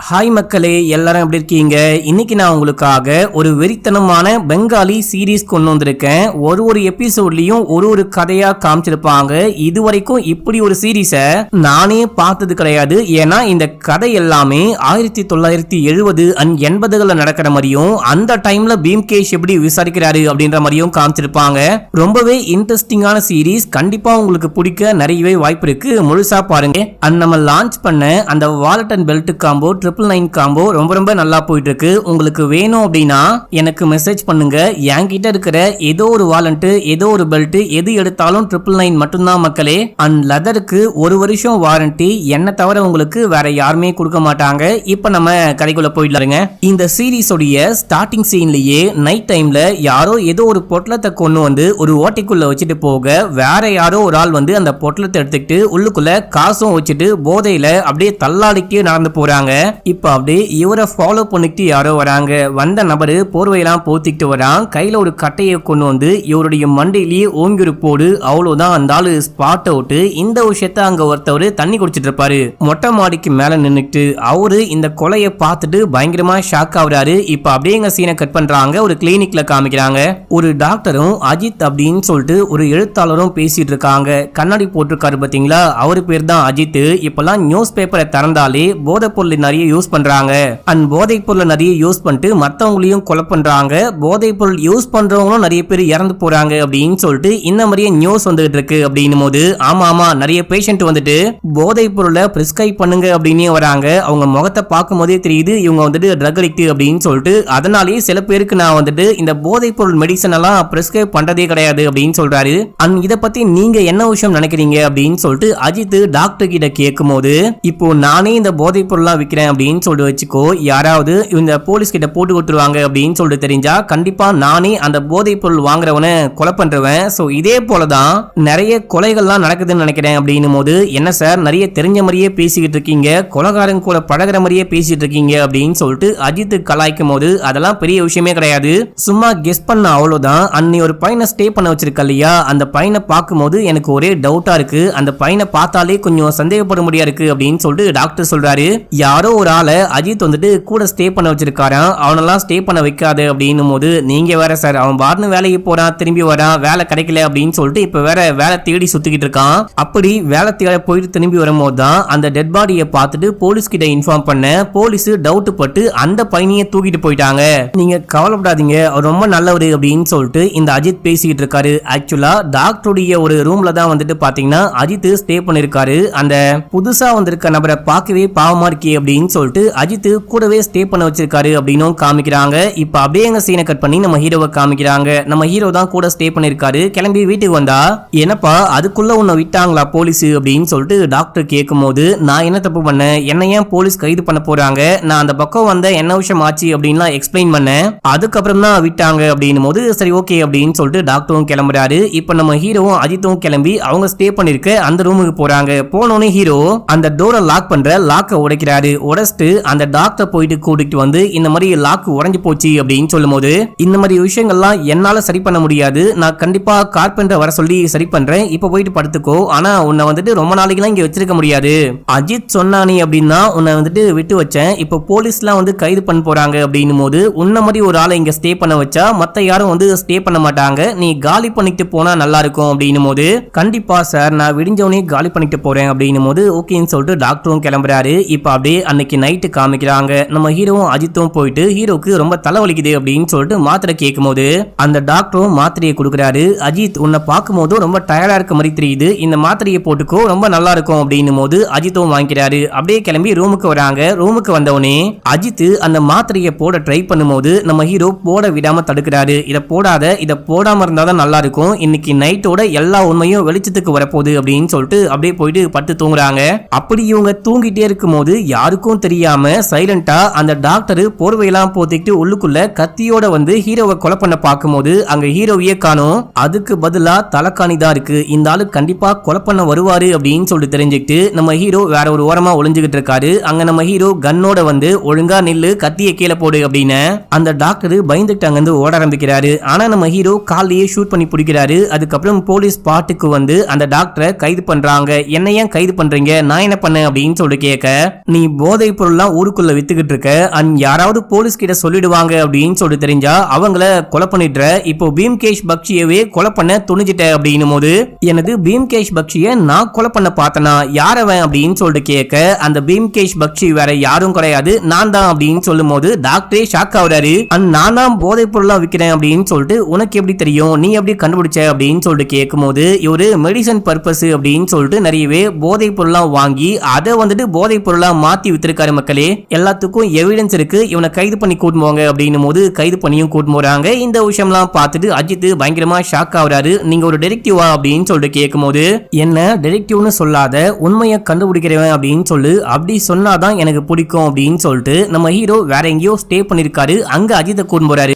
Hi மக்களே, எல்லாரும் எப்படி இருக்கீங்க? இன்னைக்கு நான் உங்களுக்காக ஒரு வெறித்தனமான பெங்காலி சீரீஸ் கொண்டு வந்திருக்கேன். ஒரு எபிசோட்லயும் ஒரு கதையா காமிச்சிருப்பாங்க. இதுவரைக்கும் இப்படி ஒரு சீரீஸை நானே பார்த்தது கிடையாது. ஏன்னா இந்த கதை எல்லாமே 1970 and 80களில் நடக்கிற மாதிரியும் அந்த டைம்ல பீம்கேஷ் எப்படி விசாரிக்கிறாரு அப்படின்ற மாதிரியும் காமிச்சிருப்பாங்க. ரொம்பவே இன்ட்ரெஸ்டிங்கான சீரீஸ். கண்டிப்பா உங்களுக்கு பிடிக்க நிறையவே வாய்ப்பு இருக்கு. முழுசா பாருங்க. நம்ம லான்ச் பண்ண அந்த wallet and belt combo 999 combo ரொம்ப நல்லா போயிட்டு இருக்கு. உங்களுக்கு வேணும் அப்படின்னா எனக்கு மெசேஜ் பண்ணுங்க. என்கிட்ட இருக்கிற ஏதோ ஒரு வாலண்ட், ஏதோ ஒரு பெல்ட், எது எடுத்தாலும் 999 மட்டும்தான் மக்களே. அண்ட் லெதருக்கு 1 வருஷம் வாரண்டி. என்ன தவிர உங்களுக்கு வேற யாருமே கொடுக்க மாட்டாங்க. இப்ப நம்ம கதைக்குள்ள போயிடலாங்க. இந்த சீரீஸோடைய ஸ்டார்டிங் சீன்லயே நைட் டைம்ல யாரோ ஏதோ ஒரு பொட்டலத்தை கொண்டு வந்து ஒரு ஓட்டைக்குள்ள வச்சுட்டு போக, வேற யாரோ ஒரு ஆள் வந்து அந்த பொட்டலத்தை எடுத்துக்கிட்டு உள்ளுக்குள்ள காசும் வச்சுட்டு போதையில அப்படியே தள்ளாடிக்கே நடந்து போறாங்க. இப்ப அப்படியே இவரை ஃபாலோ பண்ணிட்டு யாரோ வராங்க. வந்த நபரு போர்வையெல்லாம் போத்திக்கிட்டு வரான். கையில ஒரு கட்டையை கொண்டு வந்து இவருடைய மண்டையிலேயே ஓங்கி ஒரு போடு. அவ்வளவுதான், அந்த ஆளு ஸ்பாட் அவுட். இந்த விஷயத்த அங்க ஒருத்தவர் தண்ணி குடிச்சிட்டு இருப்பாரு. மொட்டை மாடிக்கு மேல நின்னுட்டு அவரு இந்த கொலையை பார்த்துட்டு பயங்கரமா ஷாக் ஆகுறாரு. இப்ப அப்படியே எங்க சீனை கட் பண்றாங்க. ஒரு கிளினிக்ல காமிக்கிறாங்க. ஒரு டாக்டரும் அஜித் அப்படின்னு சொல்லிட்டு ஒரு எழுத்தாளரும் பேசிட்டு இருக்காங்க. கண்ணாடி போட்டிருக்காரு பாத்தீங்களா, அவரு பேர் தான் அஜித். இப்பெல்லாம் நியூஸ் பேப்பரை திறந்தாலே போதைப் பொருள் நிறைய யூஸ் பண்றாங்க. அண்ட் போதைப் பொருளை நிறைய யூஸ் பண்ணிட்டு மத்தவங்களையும் கொலை பண்றாங்க. போதைப் பொருள் யூஸ் பண்றவங்களும் நிறைய பேர் இறந்து போறாங்க அப்படின்னு சொல்லிட்டு இந்த மாதிரியே நியூஸ் வந்துகிட்டு இருக்கு. அப்படின்னும் போது ஆமா நிறைய பேஷண்ட் வந்துட்டு போதைப் பொருளை பிரிஸ்கிரைப் பண்ணுங்க அப்படின்னு வராங்க. அவங்க முகத்தை பார்க்கும் போதே தெரியுது இவங்க வந்துட்டு ட்ரக் அடிக்ட் அப்படின்னு சொல்லிட்டு. அதனாலேயே சில பேருக்கு நான் வந்துட்டு இந்த போதைப் பொருள் மெடிசன் எல்லாம் பிரிஸ்கிரைப் பண்றதே கிடையாது அப்படின்னு சொல்றாரு. அண்ட் இதை பத்தி நீங்க என்ன விஷயம் நினைக்கிறீங்க அப்படின்னு சொல்லிட்டு அஜித் டாக்டர் கிட்ட கேட்கும் போது, இப்போ நானே இந்த போதைப் பொருள்லாம் விற்கிறேன் அப்படின்னு சொல்லிட்டு வச்சுக்கோ, யாராவது இந்த போலீஸ் கிட்ட போட்டு கொடுத்துருவாங்க அப்படின்னு சொல்லிட்டு தெரிஞ்சா கண்டிப்பா நானே அந்த போதைப் பொருள் வாங்குறவனை கொலை பண்றவன். சோ இதே போலதான் நிறைய கொலைகள்லாம் நடக்குதுன்னு நினைக்கிறேன் அப்படின்னும் போது, என்ன சார் நிறைய தெரிஞ்ச மாதிரியே பேசிக்கிட்டு இருக்கீங்க, கொலைகாரங்க கூட பழகிற மாதிரியே பேசிட்டு இருக்கீங்க அப்படின்னு சொல்லிட்டு அஜித் கலாய்க்கும் போது, அதெல்லாம் பெரிய விஷயமே கிடையாது, சும்மா கெஸ் பண்ண அவ்வளவுதான். அன்னி ஒரு பையனை ஸ்டே பண்ண வச்சிருக்க இல்லையா, அந்த பையனை பார்க்கும் போது எனக்கு ஒரே டவுட்டா இருக்கு. அந்த பையனை பார்த்தாலே கொஞ்சம் சந்தேகப்பட முடியா இருக்கு அப்படின்னு சொல்லிட்டு டாக்டர் சொல்றாரு. யாரோ ஒரு ஆளை அஜித் வந்துட்டு கூட ஸ்டே பண்ண வச்சிருக்காராம். அவனெல்லாம் ஸ்டே பண்ண வைக்காது அப்படின்னும் போது, நீங்க வேற சார், அவன் பாட்னு வேலைக்கு போறான், திரும்பி வரான், வேலை கிடைக்கல அப்படின்னு சொல்லிட்டு இப்ப வேற வேலை தேடி சுத்திக்கிட்டு இருக்கான். அப்படி வேலை தேட போயிட்டு திரும்பி வரும்போது தான் அந்த டெட் பாடியை பார்த்துட்டு போலீஸ் கிட்ட இன்ஃபார்ம் பண்ண, போலீஸ் டவுட் பட்டு அந்த பையனையே தூக்கிட்டு போயிட்டாங்க. நீங்க கவலைப்படாதீங்க, அவர் ரொம்ப நல்லவர் அப்படின்னு சொல்லிட்டு இந்த அஜித் பேசிக்கிட்டு இருக்காரு. ஆக்சுவலா டாக்டருடைய ஒரு ரூம்ல தான் வந்துட்டு பாத்தீங்கன்னா அஜித் ஸ்டே பண்ணிருக்காரு. அந்த புதுசா வந்திருக்க நபரை பார்க்கவே பாவமா இருக்கே அப்படின்னு சொல்லிட்டு அஜித் கூடவே ஸ்டே பண்ண வச்சிருக்காரு அப்படின்னு காமிக்கிறாங்க. இப்ப அப்படியே எங்க சீனை கட் பண்ணி நம்ம ஹீரோவை காமிக்கிறாங்க. நம்ம ஹீரோ தான் கூட ஸ்டே பண்ணிருக்காரு. கிளம்பி வீட்டுக்கு வந்தா, என்னப்பா அதுக்குள்ள உன்னை விட்டாங்களா போலீஸ் அப்படின்னு சொல்லிட்டு டாக்டர் கேட்கும் போது, நான் என்ன தப்பு பண்ணேன், என்ன ஏன் போலீஸ் கைது பண்ண போறாங்க, நான் அந்த பக்கம் வந்த என்ன விஷயம் ஆச்சு அப்படின்லாம் எக்ஸ்பிளைன் பண்ணேன், அதுக்கப்புறம் தான் விட்டாங்க அப்படின்னும் போது, சரி ஓகே அப்படின்னு சொல்லிட்டு டாக்டரும் கிளம்புறாரு. இப்ப நம்ம ஹீரோவும் அஜித்தும் கிளம்பி அவங்க ஸ்டே பண்ணிருக்க அந்த ரூமுக்கு போறாங்க. போனோன்னு ஹீரோ அந்த டோரை லாக் பண்ற லாக்க உடைக்கிறாரு. உடைச்சிட்டு அந்த டாக்டர் போயிட்டு கூட்டிட்டு வந்து, இந்த மாதிரி லாக் உடைஞ்சு போச்சு அப்படின்னு சொல்லும் போது, இந்த மாதிரி விஷயங்கள்லாம் என்னால சரி பண்ண முடியாது, நான் கண்டிப்பா கார்பெண்டர் வர சொல்லி சரி பண்றேன், இப்ப போயிட்டு படுத்துக்கோ, ஆனா உன்னை வந்துட்டு ரொம்ப நாளைக்கு இங்க வச்சிருக்க முடியாது, அஜித் சொன்னானே அப்படின்னா உன்னை வந்துட்டு விட்டு வச்சேன், இப்ப போலீஸ்லாம் வந்து கைது பண்ண போறாங்க அப்படின்னும் போது, உன்ன மாதிரி ஒரு ஆளை இங்க ஸ்டே பண்ண வச்சா மத்த யாரும் வந்து ஸ்டே பண்ண மாட்டாங்க, நீ காலி பண்ணிட்டு போனா நல்லா இருக்கும் அப்படின்னும் போது, கண்டிப்பா சார் நான் விடிஞ்சவனே காலி பண்ணிட்டு போறேன் அப்படின்னும் போது ஓகேன்னு சொல்லிட்டு டாக்டரும் கிளம்புறாரு. இப்ப அப்படியே அன்னைக்கு நைட்டு காமிக்கிறாங்க. நம்ம ஹீரோவும் அஜித்தும் போயிட்டு ஹீரோக்கு ரொம்ப தலைவலிக்குது அப்படின்னு சொல்லிட்டு மாத்திரை கேட்கும் போது அந்த டாக்டரும் மாத்திரையை கொடுக்குறாரு. அஜித் உன்னை பார்க்கும் போது ரொம்ப டயர்டா இருக்க மாதிரி தெரியுது, இந்த மாத்திரையை போட்டுக்கோ ரொம்ப நல்லா இருக்கும் அப்படின்னும் போது அஜித்தும் வாங்கிக்கிறாரு. அப்படியே கிளம்பி ரூமுக்கு வராங்க. ரூமுக்கு வந்தவனே அஜித் அந்த மாத்திரையை போட ட்ரை பண்ணும்போது நம்ம ஹீரோ போட விடாம தடுக்கிறாரு. இதை போடாத, இதை போடாம இருந்தாதான் நல்லா இருக்கும், இன்னைக்கு நைட்டோட எல்லா உண்மையும் வெளிச்சத்துக்கு வரப்போகுது அப்படின்னு சொல்லிட்டு அப்படியே போயிட்டு பட்டு தூங்குறாங்க. அப்படி இவங்க தூங்கிட்டே இருக்கும் போது யாருக்கும் தெரியாம சைலண்டா அந்த டாக்டர் போர்வையெல்லாம் போத்திட்டு உள்ளுக்குள்ள கத்தியோட வந்து ஹீரோவை கொலை பண்ண பார்க்கும்போது அங்க ஹீரோவையே காணோம். அதுக்கு பதிலா தலைக்காணி தான் இருக்கு. இந்த ஆளு கண்டிப்பா கொலை பண்ண வருவாரு அப்படின்னு சொல்லிட்டு தெரிஞ்சுக்கிட்டு நம்ம ஹீரோ வேற ஒரு ஓரமா ஒளிஞ்சுகிட்டு இருக்காரு. அங்க நம்ம ஹீரோ கன்னோட வந்து ஒழுங்கா நில்லு, கத்தியை கீழே போடு அப்படின்னு அந்த டாக்டர் பயந்துட்டு அங்கிருந்து ஓட ஆரம்பிக்கிறாரு. ஆனா நம்ம ஹீரோ காலையே ஷூட் பண்ணி பிடிக்கிறாரு. அதுக்கப்புறம் போலீஸ் பாட்டுக்கு வந்து அந்த டாக்டரை கைது பண்றாங்க. என்ன ஏன் கைது பண்றீங்க, நான் என்ன பண்ண அப்படின்னு சொல்லிட்டு கேட்க, நீ போதை பொருள்லாம் ஊருக்குள்ள வித்துக்கிட்டு இருக்க அண்ட் யாராவது போலீஸ் கிட்ட சொல்லிடுவாங்க அப்படின்னு சொல்லி தெரிஞ்சா அவங்கள கொலை பண்ணிடுற. இப்போ பீம்கேஷ் பக்ஷியவே கொலை பண்ண துணிஞ்சிட்ட அப்படின்னும் போது எனது பீம்கேஷ் பக்ஷிய நான் கொலை பண்ண பார்த்தனா யாரவன் அப்படின்னு சொல்லிட்டு கேட்க அந்த பீம்கேஷ் பக்ஷி வேற யாரும் கிடையாது நான் தான் அப்படின்னு சொல்லும் போது டாக்டரே ஷாக் ஆகுறாரு. அண்ட் நான் தான் போதைப் பொருளா விற்கிறேன் அப்படின்னு சொல்லிட்டு உனக்கு எப்படி தெரியும் நீ எப்படி கண்டுபிடிச்ச அப்படின்னு சொல்லிட்டு கேட்கும் போது இவரு மெடிசன் பர்பஸ் அப்படின்னு சொல்லிட்டு நிறையவே போதைப் பொருளா வாங்கி அதை வந்துட்டு போதைப் பொருளா மாத்தி வித்திருக்காரு. மக்களே எல்லாத்துக்கும் எவிடன்ஸ் இருக்கு, இவனை கைது பண்ணி கூட்டு போங்க அப்படின்னும் போது கைது பண்ணியும் கூட்டு போறாங்க. இந்த விஷயம்லாம் பார்த்துட்டு அஜித் பயங்கரமா ஷாக் ஆகுறாரு. நீங்க ஒரு டெடெக்டிவா அப்படின்னு சொல்லிட்டு கேட்கும் போது என்ன டெடெக்டிவ்னு சொல்லாத உண்மையை கண்டுபிடிக்கிறவன் அப்படின்னு சொல்லு, அப்படி சொன்னாதான் எனக்கு பிடிக்கும் அப்படின்னு சொல்லிட்டு நம்ம ஹீரோ வேற எங்கேயோ ஸ்டே பண்ணிருக்காரு. அங்க அஜித்தை கூட்டு போறாரு.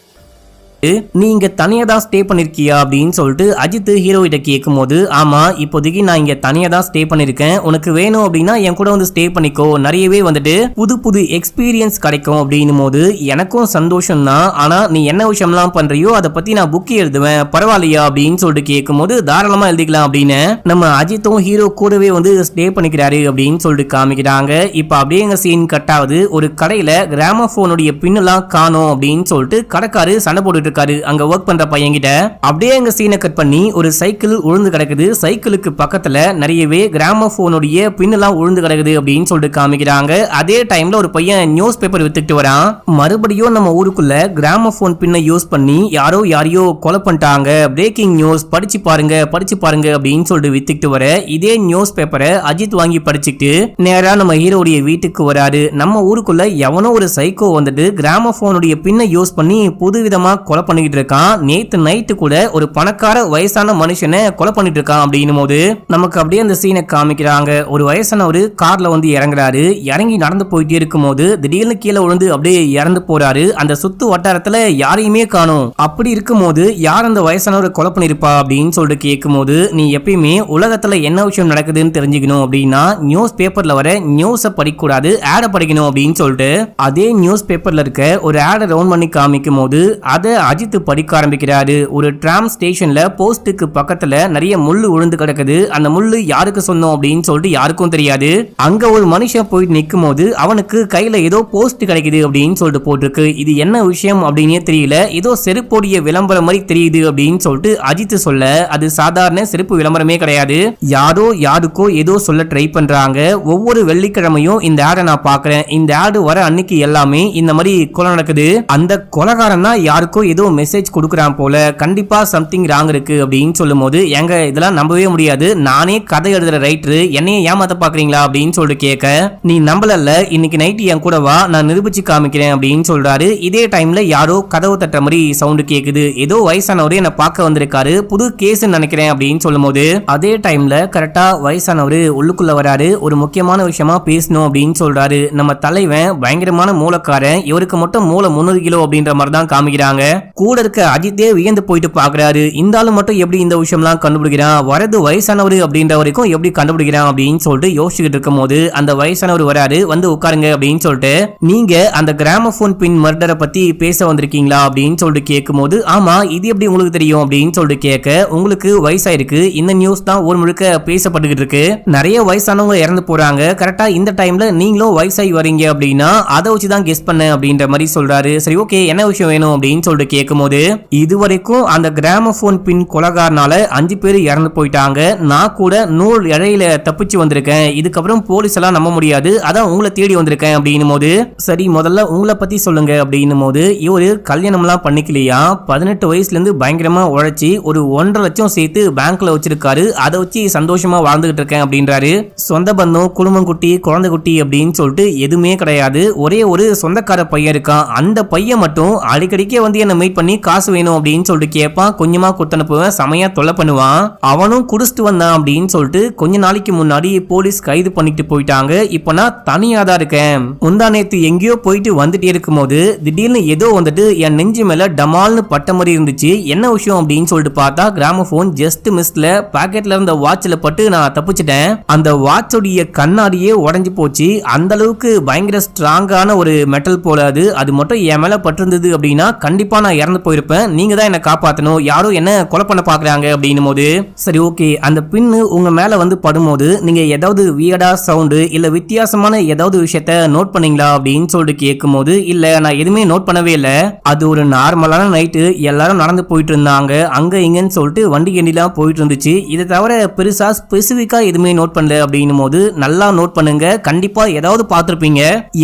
நீங்க தனியா தான் ஸ்டே பண்ணிருக்கியா அப்படின்னு சொல்லிட்டு அஜித் ஹீரோ கிட்ட கேட்கும் போது ஆமா இப்போதைக்கு நான் இங்க தனியா தான் ஸ்டே பண்ணிருக்கேன், உனக்கு வேணும் அப்படின்னா என் கூட வந்து ஸ்டே பண்ணிக்கோ, நிறையவே வந்துட்டு புது புது எக்ஸ்பீரியன்ஸ் கிடைக்கும் அப்படின்னும் போது எனக்கும் சந்தோஷம் தான், ஆனா நீ என்ன விஷயம்லாம் பண்றியோ அதை பத்தி நான் புக் எழுதுவேன் பரவாயில்லையா அப்படின்னு சொல்லிட்டு கேட்கும் போது தாராளமா எழுதிக்கலாம் அப்படின்னு நம்ம அஜித்தும் ஹீரோ கூடவே வந்து ஸ்டே பண்ணிக்கிறாரு அப்படின்னு சொல்லிட்டு காமிக்கிறாங்க. இப்ப அப்படியே எங்க சீன் கட் ஆகுது. ஒரு கடையில கிராமபோனுடைய பின்னெல்லாம் காணோம் அப்படின்னு சொல்லிட்டு கடைக்காரு சண்டை போட்டுட்டு அங்க வர்க் பண்ற பையன் கிட்ட. அப்படியே எங்க சீனை கட் பண்ணி ஒரு சைக்கிள் உழுந்து கிடக்குது. சைக்கிளுக்கு பக்கத்துல நிறையவே கிராமபோனுடைய பின்னெல்லாம் உழுந்து கிடக்குது அப்படின்னு சொல்லிட்டு காமிக்கிறாங்க. அதே டைம்ல ஒரு பையன் நியூஸ் பேப்பர் வித்துட்டு வரான். மறுபடியும் நம்ம ஊருக்குள்ள கிராமபோன் பின்னை யூஸ் பண்ணி யாரையோ கொலை பண்ணிட்டாங்க, பிரேக்கிங் நியூஸ் படிச்சு பாருங்க அப்படின்னு சொல்லிட்டு வித்துட்டு வர இதே நியூஸ் பேப்பரை அஜித் வாங்கி படிச்சுட்டு நேரா நம்ம ஹீரோடைய வீட்டுக்கு வராரு. நம்ம ஊருக்குள்ள எவனோ ஒரு சைக்கோ வந்துட்டு கிராமபோனுடைய பின்னை யூஸ் பண்ணி புதுவிதமா கொலை பண்ணிட்டு இருக்கான். நேத்து நைட்டு கூட ஒரு பணக்கார வயசான மனுஷனை கொலை பண்ணிட்டு இருக்கான் அப்படின்னும் போது நமக்கு அப்படியே அந்த சீனை காமிக்கிறாங்க. ஒரு வயசானவர் கார்ல வந்து இறங்குறாரு. இறங்கி நடந்து போயிட்டே இருக்கும் போது திடீர்னு கீழே விழுந்து அப்படியே இறந்து போறாரு. அந்த சுத்து வட்டாரத்துல யாரையுமே காணும். அப்படி இருக்கும் போது யார் அந்த வயசானவரை கொலை பண்ணிருப்பா அப்படின்னு சொல்லிட்டு கேட்கும் போது நீ எப்பயுமே உலகத்துல என்ன விஷயம் நடக்குதுன்னு தெரிஞ்சுக்கணும் அப்படின்னா நியூஸ் பேப்பர்ல வர நியூஸ படிக்கூடாது, ஆட படிக்கணும் அப்படின்னு சொல்லிட்டு அதே நியூஸ் பேப்பர்ல இருக்க ஒரு ஆட ரவுண்ட் பண்ணி காமிக்கும் போது அதை அஜித் படிக்க ஆரம்பிக்கிறாரு. ஒரு டிராம் ஸ்டேஷன்ல போஸ்டுக்கு பக்கத்துல நிறைய முள்ளு விழுந்து கிடக்குது. அந்த முள்ளு யாருக்கு சொந்தம் அப்படின்னு சொல்லிட்டு யாருக்கும் தெரியாது. அங்க ஒரு மனுஷன் போயிட்டு நிக்கும் போது அவனுக்கு கையில ஏதோ போஸ்ட் கிடைக்குது அப்படின்னு சொல்லிட்டு போட்டிருக்கு. இது என்ன விஷயம் அப்படின்னே தெரியல, ஏதோ செருப்போடைய விளம்பரம் மாதிரி தெரியுது அப்படின்னு சொல்லிட்டு அஜித் சொல்ல அது சாதாரண செருப்பு விளம்பரமே கிடையாது, யாரோ யாருக்கோ ஏதோ சொல்ல ட்ரை பண்றாங்க. ஒவ்வொரு வெள்ளிக்கிழமையும் இந்த ஆடை நான் பாக்குறேன், இந்த ஆடு வர அன்னைக்கு எல்லாமே இந்த மாதிரி கொலை நடக்குது, அந்த கொலைகாரன் தான் யாருக்கோ ஏதோ மெசேஜ் கொடுக்குறான் போல, கண்டிப்பா சம்திங் ராங் இருக்கு அப்படின்னு சொல்லும் போது எங்க இதெல்லாம் நம்பவே முடியாது, நானே கதை எழுதுற ரைட்டரு என்னைய ஏமாத்த பாக்குறீங்களா அப்படின்னு சொல்லிட்டு கேட்க நீ நம்பலல்ல இன்னைக்கு நைட்டு என் கூட வா நான் நிரூபிச்சு காமிக்கிறேன் அப்படின்னு சொல்றாரு. இதே டைம்ல யாரோ கதவு தட்டுற மாதிரி சவுண்ட் கேக்குது. ஏதோ வயசானவரு என்ன பார்க்க வந்திருக்காரு, புது கேஸ் நினைக்கிறேன் அப்படின்னு சொல்லும் போது அதே டைம்ல கரெக்டா வயசானவரு உள்ளுக்குள்ள வராரு. ஒரு முக்கியமான விஷயமா பேசணும் அப்படின்னு சொல்றாரு. நம்ம தலைவன் பயங்கரமான மூலக்காரன், இவருக்கு மட்டும் மூளை 300 கிலோ அப்படின்ற மாதிரி தான் காமிக்கிறாங்க. கூட இருக்க அஜித்தே வியந்து போயிட்டு பாக்குறாரு. இந்த ஆளு மட்டும் எப்படி இந்த விஷயம்லாம் கண்டுபிடிக்கிறான், வரது வயசானவர் அப்படின்ற வரைக்கும் எப்படி கண்டுபிடிக்கிறான் அப்படின்னு சொல்லிட்டு யோசிச்சுட்டு இருக்கும் போது அந்த வயசானவர் வராரு. வந்து உட்காருங்க அப்படின்னு சொல்லிட்டு நீங்க அந்த கிராமபோன் பின் மர்டரை பத்தி பேச வந்திருக்கீங்களா அப்படின்னு சொல்லிட்டு கேட்கும் போது ஆமா இது எப்படி உங்களுக்கு தெரியும் அப்படின்னு சொல்லிட்டு கேட்க உங்களுக்கு வயசாயிருக்கு, இந்த நியூஸ் தான் ஊர் முழுக்க பேசப்பட்டுக்கிட்டு இருக்கு, நிறைய வயசானவங்க இறந்து போறாங்க, கரெக்டா இந்த டைம்ல நீங்களும் வயசாகி வரீங்க அப்படின்னா அதை வச்சுதான் கெஸ் பண்ண அப்படின்ற மாதிரி சொல்றாரு. சரி ஓகே என்ன விஷயம் வேணும் அப்படின்னு சொல்லிட்டு கேட்கும் போது இதுவரைக்கும் அந்த கிராமபோன் பின் கொலைகாரனால 5 பேர் இறந்து போயிட்டாங்க, நான் கூட 100 இழையில தப்பிச்சு வந்திருக்கேன், இதுக்கப்புறம் போலீஸ் எல்லாம் நம்ப முடியாது, அதான் உங்களை தேடி வந்திருக்கேன் அப்படின்னும் போது சரி முதல்ல உங்களை பத்தி சொல்லுங்க அப்படின்னும் போது இவரு கல்யாணம் எல்லாம் பண்ணிக்கலையா, 18 வயசுல இருந்து பயங்கரமா உழைச்சி ஒரு 1.5 லட்சம் சேர்த்து பேங்க்ல வச்சிருக்காரு, அதை வச்சு சந்தோஷமா வாழ்ந்துகிட்டு இருக்கேன் அப்படின்றாரு. சொந்த பந்தம் குடும்பம் குட்டி குழந்தை குட்டி அப்படின்னு சொல்லிட்டு எதுவுமே கிடையாது, ஒரே ஒரு சொந்தக்கார பையன் இருக்கான், அந்த பையன் மட்டும் அடிக்கடிக்கே வந்து என்ன மீட் பண்ணி காசு வேணும் அப்படின்னு சொல்லிட்டு கேட்பான், கொஞ்சமா கொடுத்தனுப்புவேன், செமையா தொல்லை பண்ணுவான், அவனும் குடிச்சிட்டு வந்தான் அப்படின்னு சொல்லிட்டு கொஞ்ச நாளைக்கு முன்னாடி போலீஸ் கைது பண்ணிட்டு போயிட்டாங்க. இப்ப நான் தனியா தான் இருக்கேன், முந்தா நேத்து எங்கேயோ போயிட்டு வந்துட்டே இருக்கும் போது திடீர்னு ஏதோ வந்துட்டு என் நெஞ்சு மேல டமால்னு பட்ட மாதிரி இருந்துச்சு, என்ன விஷயம் அப்படின்னு சொல்லிட்டு பார்த்தா கிராமபோன் ஜஸ்ட் மிஸ்ல பாக்கெட்ல இருந்த வாட்ச்ல பட்டு நான் தப்பிச்சிட்டேன், அந்த வாட்சோடைய கண்ணாடியே உடைஞ்சு போச்சு, அந்த அளவுக்கு பயங்கர ஸ்ட்ராங்கான ஒரு மெட்டல் போல அது மட்டும் என் மேல பட்டிருந்தது அப்படின்னா கண்டிப்பா நான் நான் இறந்து போயிருப்பேன், நீங்க தான் என்ன காப்பாத்தணும், யாரோ என்ன கொலை பண்ண பாக்குறாங்க அப்படின்னும் போது சரி ஓகே அந்த பின்னு உங்க மேல வந்து படும்போது நீங்க ஏதாவது வியர்டா சவுண்டு இல்ல வித்தியாசமான ஏதாவது விஷயத்த நோட் பண்ணீங்களா அப்படின்னு சொல்லிட்டு கேட்கும்போது இல்ல நான் எதுவுமே நோட் பண்ணவே இல்ல, அது ஒரு நார்மலான நைட்டு எல்லாரும் நடந்து போயிட்டு இருந்தாங்க அங்க இங்கன்னு சொல்லிட்டு வண்டி கண்டிலாம் போயிட்டு இருந்துச்சு, இதை தவிர பெருசா ஸ்பெசிபிக்கா எதுவுமே நோட் பண்ணல அப்படின்னும் போது நல்லா நோட் பண்ணுங்க, கண்டிப்பா ஏதாவது பார்த்திருப்பீங்க,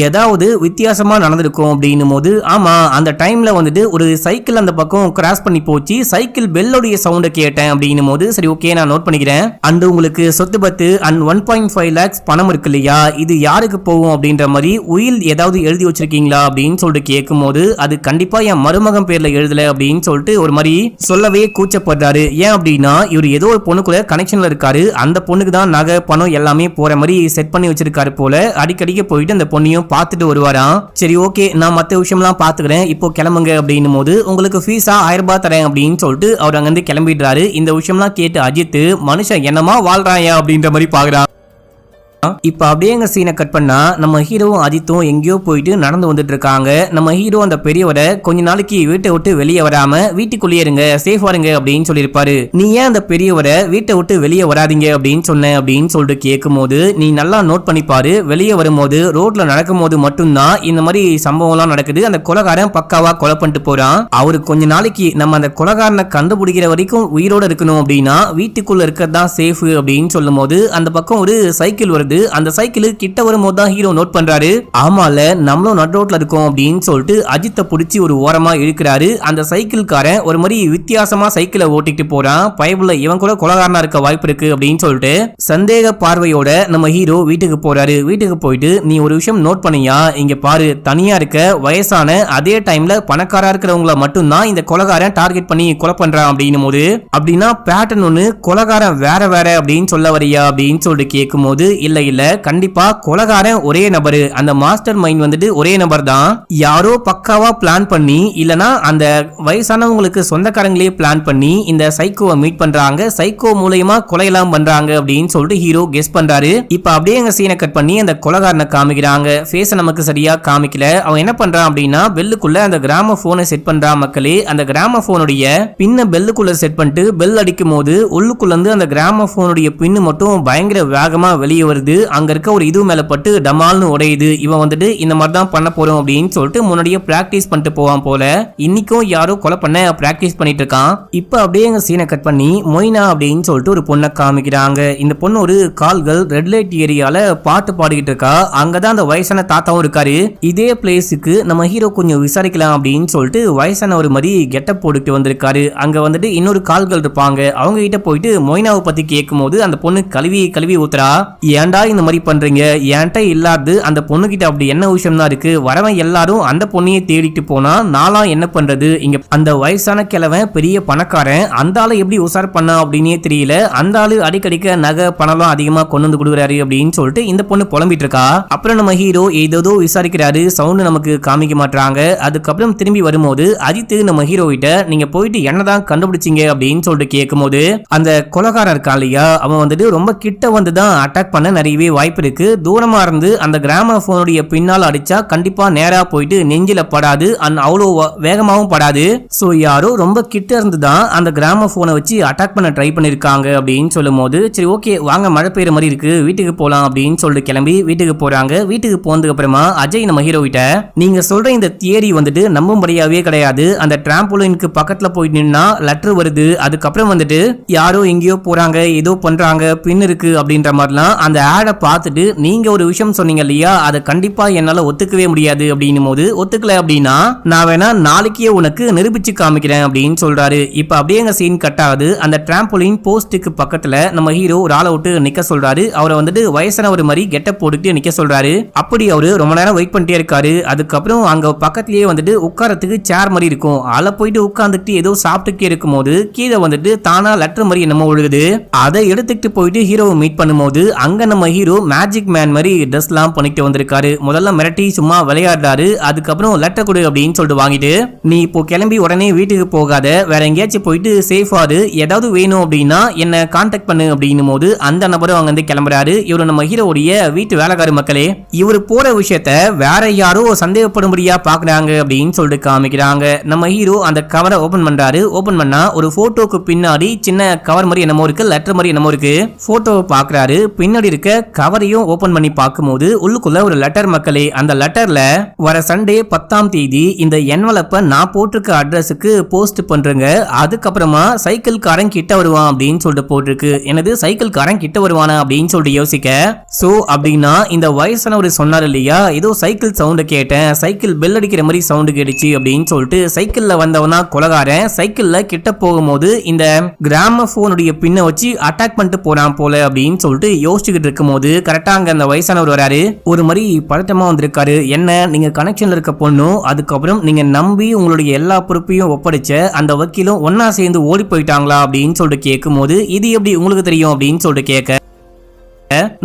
ஏதாவது வித்தியாசமா நடந்திருக்கும் அப்படின்னும் போது ஆமா அந்த டைம்ல வந்துட்டு ஒரு சைக்கிள் அந்த பக்கம் கிராஸ் பண்ணி போச்சு, சைக்கிள் பெல்லோடைய சவுண்ட கேட்டேன் அப்படின்னும் போது சரி ஓகே நான் நோட் பண்ணிக்கிறேன், அண்ட் உங்களுக்கு சொத்து பத்து அண்ட் 1.5 lakhs பணம் இருக்கு இல்லையா, இது யாருக்கு போகும் அப்படின்ற மாதிரி உயில் ஏதாவது எழுதி வச்சிருக்கீங்களா அப்படின்னு சொல்லிட்டு கேட்கும் போது அது கண்டிப்பா என் மருமகன் பேர்ல எழுதல அப்படின்னு சொல்லிட்டு ஒரு மாதிரி சொல்லவே கூச்சப்படுறாரு, ஏன் அப்படின்னா இவர் ஏதோ ஒரு பொண்ணுக்குள்ள கனெக்ஷன்ல இருக்காரு, அந்த பொண்ணுக்கு தான் நகை பணம் எல்லாமே போற மாதிரி செட் பண்ணி வச்சிருக்காரு போல, அடிக்கடிக்கு போயிட்டு அந்த பொண்ணையும் பார்த்துட்டு வருவாராம், சரி ஓகே நான் மத்த விஷயம்லாம் பாத்துக்கிறேன் இப்போ கிளம்புங்க அப்படின்னும் போது உங்களுக்கு ஃபீஸா 1000 ரூபாய் தரேன் அப்படின்னு சொல்லிட்டு அவர் அங்கிருந்து கிளம்பிடுறாரு, இந்த விஷயம்லாம் கேட்டு அஜித் மனுஷன் என்னமா வாழ்றாயா அப்படின்ற மாதிரி பாக்குறான். இப்ப அப்படியே எங்க சீனை கட் பண்ணா நம்ம ஹீரோவும் அஜித்தும் எங்கேயோ போயிட்டு நடந்து வந்துட்டு இருக்காங்க, நம்ம ஹீரோ அந்த பெரியவரை கொஞ்ச நாளைக்கு வீட்டை விட்டு வெளியே வராம வீட்டுக்குள்ளேயே இருங்க சேஃபா இருங்க அப்படின்னு சொல்லியிருப்பாரு, நீ ஏன் அந்த பெரியவரை வீட்டை விட்டு வெளியே வராதிங்க அப்படின்னு சொன்ன அப்படின்னு சொல்லிட்டு கேட்கும் போது நீ நல்லா நோட் பண்ணிப்பாரு, வெளியே வரும்போது ரோட்ல நடக்கும் போது மட்டும்தான் இந்த மாதிரி சம்பவம் எல்லாம் நடக்குது, அந்த கொலைகாரன் பக்காவா கொலை பண்ணிட்டு போறான், அவரு கொஞ்ச நாளைக்கு நம்ம அந்த கொலைகாரனை கண்டுபிடிக்கிற வரைக்கும் உயிரோட இருக்கணும் அப்படின்னா வீட்டுக்குள்ள இருக்கிறதா சேஃப் அப்படின்னு சொல்லும் போது அந்த பக்கம் ஒரு சைக்கிள் வருது, அந்த சைக்கிள் கிட்ட வரும்போது தான் ஹீரோ நோட் பண்றாரு, ஆமால நம்மளும் நட் ரோட்ல இருக்கோம் அப்படின்னு சொல்லிட்டு அஜித்தை பிடிச்சி ஒரு ஓரமா இழுக்கிறாரு, அந்த சைக்கிள்காரன் ஒரு மாதிரி வித்தியாசமா சைக்கிளை ஓட்டிட்டு போறான், பயபுள்ள இவன் கூட கொலைகாரனா இருக்க வாய்ப்பு இருக்கு அப்படின்னு சொல்லிட்டு சந்தேக பார்வையோட நம்ம ஹீரோ வீட்டுக்கு போறாரு, வீட்டுக்கு போயிட்டு நீ ஒரு விஷயம் நோட் பண்ணியா, இங்க பாரு தனியா இருக்க வயசான அதே டைம்ல பணக்காரா இருக்கிறவங்கள மட்டும்தான் இந்த கொலைகாரன் டார்கெட் பண்ணி கொலை பண்றான் அப்படின்னும் போது அப்படின்னா பேட்டர்ன் ஒண்ணு கொலைகாரன் வேற வேற அப்படின்னு சொல்ல வரியா அப்படின்னு சொல்லிட்டு கேட்கும் போது இல்ல இல்ல கண்டிப்பா கொலைகாரன் ஒரே நபரு, அந்த மாஸ்டர் மைண்ட் வந்துட்டு ஒரே நபர் தான், யாரோ பக்காவா பிளான் பண்ணி இல்லனா அந்த வயசானவங்களுக்கு சொந்தக்காரங்களே பிளான் பண்ணி இந்த சைக்கோவை மீட் பண்றாங்க, சைக்கோ மூலமா கொலையெல்லாம் பண்றாங்க அப்படின்னு சொல்லிட்டு ஹீரோ கெஸ் பண்றாரு. இப்ப அப்படியே எங்க சீனை கட் பண்ணி அந்த கொலைகாரனை காமிக்கிறாங்க, ஃபேஸ நமக்கு சரியா காமிக்கல, அவன் என்ன பண்றான் அப்படின்னா பெல்லுக்குள்ள அந்த கிராம போனை செட் பண்றான், மக்களே அந்த கிராம போனுடைய பின்ன பெல்லுக்குள்ள செட் பண்ணிட்டு பெல் அடிக்கும் போது உள்ளுக்குள்ள இருந்து அந்த கிராம போனுடைய பின்னு மட்டும் பயங்கர வேகமா வெளியே வருது, அங்க இருக்க ஒரு இது மேல பட்டு டமால்னு உடையுது, இவன் வந்துட்டு இந்த மாதிரி தான் பண்ண போறோம் அப்படின்னு சொல்லிட்டு முன்னாடியே பிராக்டிஸ் பண்ணிட்டு போவான் போல, இன்னைக்கும் யாரோ கொலை பண்ண பிராக்டிஸ் பண்ணிட்டு இருக்கான். இப்ப அப்படியே எங்க சீனை கட் பண்ணி மொய்னா அப்படின்னு சொல்லிட்டு ஒரு பொண்ணை காமிக்கிறாங்க, இந்த பொண்ணு ஒரு கால்கள் ரெட் லைட் ஏரியால பாட்டு பாடிக்கிட்டு இருக்கா, அங்கதான் அந்த வயசான தாத்தாவும் இருக்காரு, இதே பிளேஸுக்கு நம்ம ஹீரோ கொஞ்சம் விசாரிக்கலாம் அப்படின்னு சொல்லிட்டு வயசான ஒரு மாதிரி கெட்டப் போட்டுட்டு வந்திருக்காரு, அங்க வந்துட்டு இன்னொரு கால்கள் இருப்பாங்க, அவங்க கிட்ட போயிட்டு மொய்னாவை பத்தி கேட்கும் போது அந்த பொண்ணு கழுவி கழுவி ஊத்துறா, ஏன்டா இந்த மாதிரி பண்றீங்க, என்கிட்ட இல்லாது அந்த பொண்ணு கிட்ட அப்படி என்ன விஷயம் தான் இருக்கு, வரவன் எல்லாரும் அந்த பொண்ணையே தேடிட்டு போனா நாளா என்ன பண்றது, இங்க அந்த வயசான கிழவன் பெரிய பணக்காரன், அந்த ஆளை எப்படி உசார் பண்ணா அப்படின்னே தெரியல, அந்த ஆளு அடிக்கடிக்க நகை பணம் அதிகமா கொண்டு வந்து கொடுக்குறாரு அப்படின்னு சொல்லிட்டு இந்த பொண்ணு புலம்பிட்டு இருக்கா. அப்புறம் நம்ம ஹீரோ ஏதோ விசாரிக்கிறாரு, சவுண்ட் நமக்கு காமிக்க மாட்டாங்க, அதுக்கப்புறம் திரும்பி வரும்போது அஜித் நம்ம ஹீரோ கிட்ட நீங்க போயிட்டு என்னதான் கண்டுபிடிச்சீங்க அப்படின்னு சொல்லிட்டு கேட்கும் போது அந்த கொலைகாரன் இருக்கான் இல்லையா, அவன் வந்துட்டு ரொம்ப கிட்ட வந்து தான் அட்டாக் பண்ண நிறையவே வாய்ப்பு இருக்கு, தூரமா இருந்து அந்த கிராம போனுடைய பின்னால் அடிச்சா கண்டிப்பா நேரா போயிட்டு நெஞ்சில படாது, அவ்வளோ வேகமாவும் படாது, சோ யாரோ ரொம்ப கிட்ட இருந்து தான் அந்த கிராம போனை வச்சு அட்டாக் பண்ண ட்ரை பண்ணிருக்காங்க அப்படின்னு சொல்லும் போது சரி ஓகே வாங்க மழை பெய்யுற மாதிரி இருக்கு வீட்டுக்கு போலாம் அப்படின்னு சொல்லிட்டு கிளம்பி வீட்டுக்கு போறாங்க. வீட்டுக்கு போனதுக்கு அப்புறமா அஜய் நம்ம ஹீரோ கிட்ட நீங்க சொல்ற இந்த தியரி வந்துட்டு நம்பும்படியாவே கிடையாது, அந்த டிராம்போலினுக்கு பக்கத்துல போய் நின்னா லெட்டர் வருது, அதுக்கப்புறம் வந்துட்டு யாரோ எங்கேயோ போறாங்க ஏதோ பண்றாங்க பின் இருக்கு அப்படின்ற மாதிரிலாம் அந்த ஆடை பார்த்துட்டு நீங்க ஒரு விஷயம் சொன்னீங்க இல்லையா, அதை கண்டிப்பா என்னால ஒத்துக்கவே முடியாது அப்படின்னும் போது ஒத்துக்கல அப்படின்னா நான் வேணா நாளைக்கே உனக்கு நிரூபிச்சு காமிக்கிறேன் அப்படின்னு சொல்றாரு. இப்ப அப்படியே எங்க சீன் கட் ஆகுது, அந்த டிராம்போலின் போஸ்டுக்கு பக்கத்துல நம்ம ஹீரோ ஒரு ஆளை விட்டு நிக்க சொல்றாரு, அவரை வந்துட்டு வயசான ஒரு மாதிரி கெட்டப் போட்டுட்டு நிக்க சொல்றாரு. அப்படி அவரு ரொம்ப நேரம் வெயிட் பண்ணிட்டே இருக்காரு. அதுக்கப்புறம் அங்க பக்கத்திலேயே வந்துட்டு உட்காரத்துக்கு சேர் மாதிரி இருக்கும், அதை போயிட்டு உட்கார்ந்துட்டு ஏதோ சாப்பிட்டுட்டே இருக்கும் போது கீழே வந்துட்டு தானா லெட்டர் மாதிரி என்னமோ ஒழுகுது, அதை எடுத்துக்கிட்டு போயிட்டு ஹீரோவை மீட் பண்ணும்போது அங்க நம்ம ஹீரோ மேஜிக் மேன் மாதிரி ட்ரெஸ் எல்லாம் பண்ணிட்டு வந்திருக்காரு. முதல்ல மிரட்டி சும்மா விளையாடுறாரு. அதுக்கப்புறம் லெட்டர் கொடு அப்படின்னு சொல்லிட்டு வாங்கிட்டு, நீ இப்போ கிளம்பி உடனே வீட்டுக்கு போகாத, வேற எங்கேயாச்சும் போயிட்டு சேஃபா இரு, ஏதாவது வேணும் அப்படின்னா என்ன கான்டாக்ட் பண்ணு அப்படின்னும் போது அந்த நபரும் அங்க இருந்து கிளம்புறாரு. இவரு நம்ம ஹீரோடைய வீட்டு வேலைக்கார மக்களே. இவரு போற விஷயத்த வேற யாரோ சந்தேகப்படும்படியா பாக்குறாங்க அப்படின்னு சொல்லிட்டு காமிக்கிறாங்க. நம்ம ஹீரோ அந்த கவரை ஓபன் பண்றாரு. ஓபன் பண்ணா ஒரு போட்டோக்கு பின்னாடி சின்ன கவர் மாதிரி என்னமோ இருக்கு, லெட்டர் மாதிரி என்னமோ இருக்கு. போட்டோவை பாக்குறாரு. பின்னாடி இருக்க கவரையும் ஓபன் பண்ணி பார்க்கும்போது உள்ளுக்குள்ள ஒரு லெட்டர் மக்களே. அந்த லெட்டர்ல வர சண்டே 10ஆம் தேதி இந்த என்வலப்ப நான் போட்டிருக்க அட்ரஸுக்கு போஸ்ட் பண்றேங்க. அதுக்கப்புறமா சைக்கிள் காரன் கிட்ட வருவான் அப்படின்னு சொல்லிட்டு போட்டிருக்கு. எனது சைக்கிள் காரன் கிட்ட வருவானா அப்படின்னு சொல்லிட்டு யோசிக்க, சோ அப்படின்னா இந்த வயசானவர் சொன்னார் இல்லையா, ஏதோ சைக்கிள் சவுண்ட் கேட்டேன், சைக்கிள் பெல் அடிக்கிற மாதிரி சவுண்ட் கேட்டுச்சு அப்படின்னு சொல்லிட்டு சைக்கிள்ல வந்தவனா கொலகாரன் சைக்கிள்ல கிட்ட போகும்போது இந்த கிராமபோனுடைய பின்ன வச்சு அட்டாக் பண்ணிட்டு போறான் போல அப்படின்னு சொல்லிட்டு யோசிச்சுக்கிட்டு இருக்கும் போது கரெக்டா அங்க அந்த வயசானவர் வராரு. ஒரு மாதிரி பதட்டமா வந்திருக்காரு. என்ன நீங்க கனெக்ஷன்ல இருக்க பொண்ணும், அதுக்கப்புறம் நீங்க நம்பி உங்களுடைய எல்லா பொறுப்பையும் ஒப்படைச்ச அந்த வக்கீலும் ஒன்னா சேர்ந்து ஓடி போயிட்டாங்களா அப்படின்னு சொல்லிட்டு கேட்கும் போது இது எப்படி உங்களுக்கு தெரியும் அப்படின்னு சொல்லிட்டு கேட்க,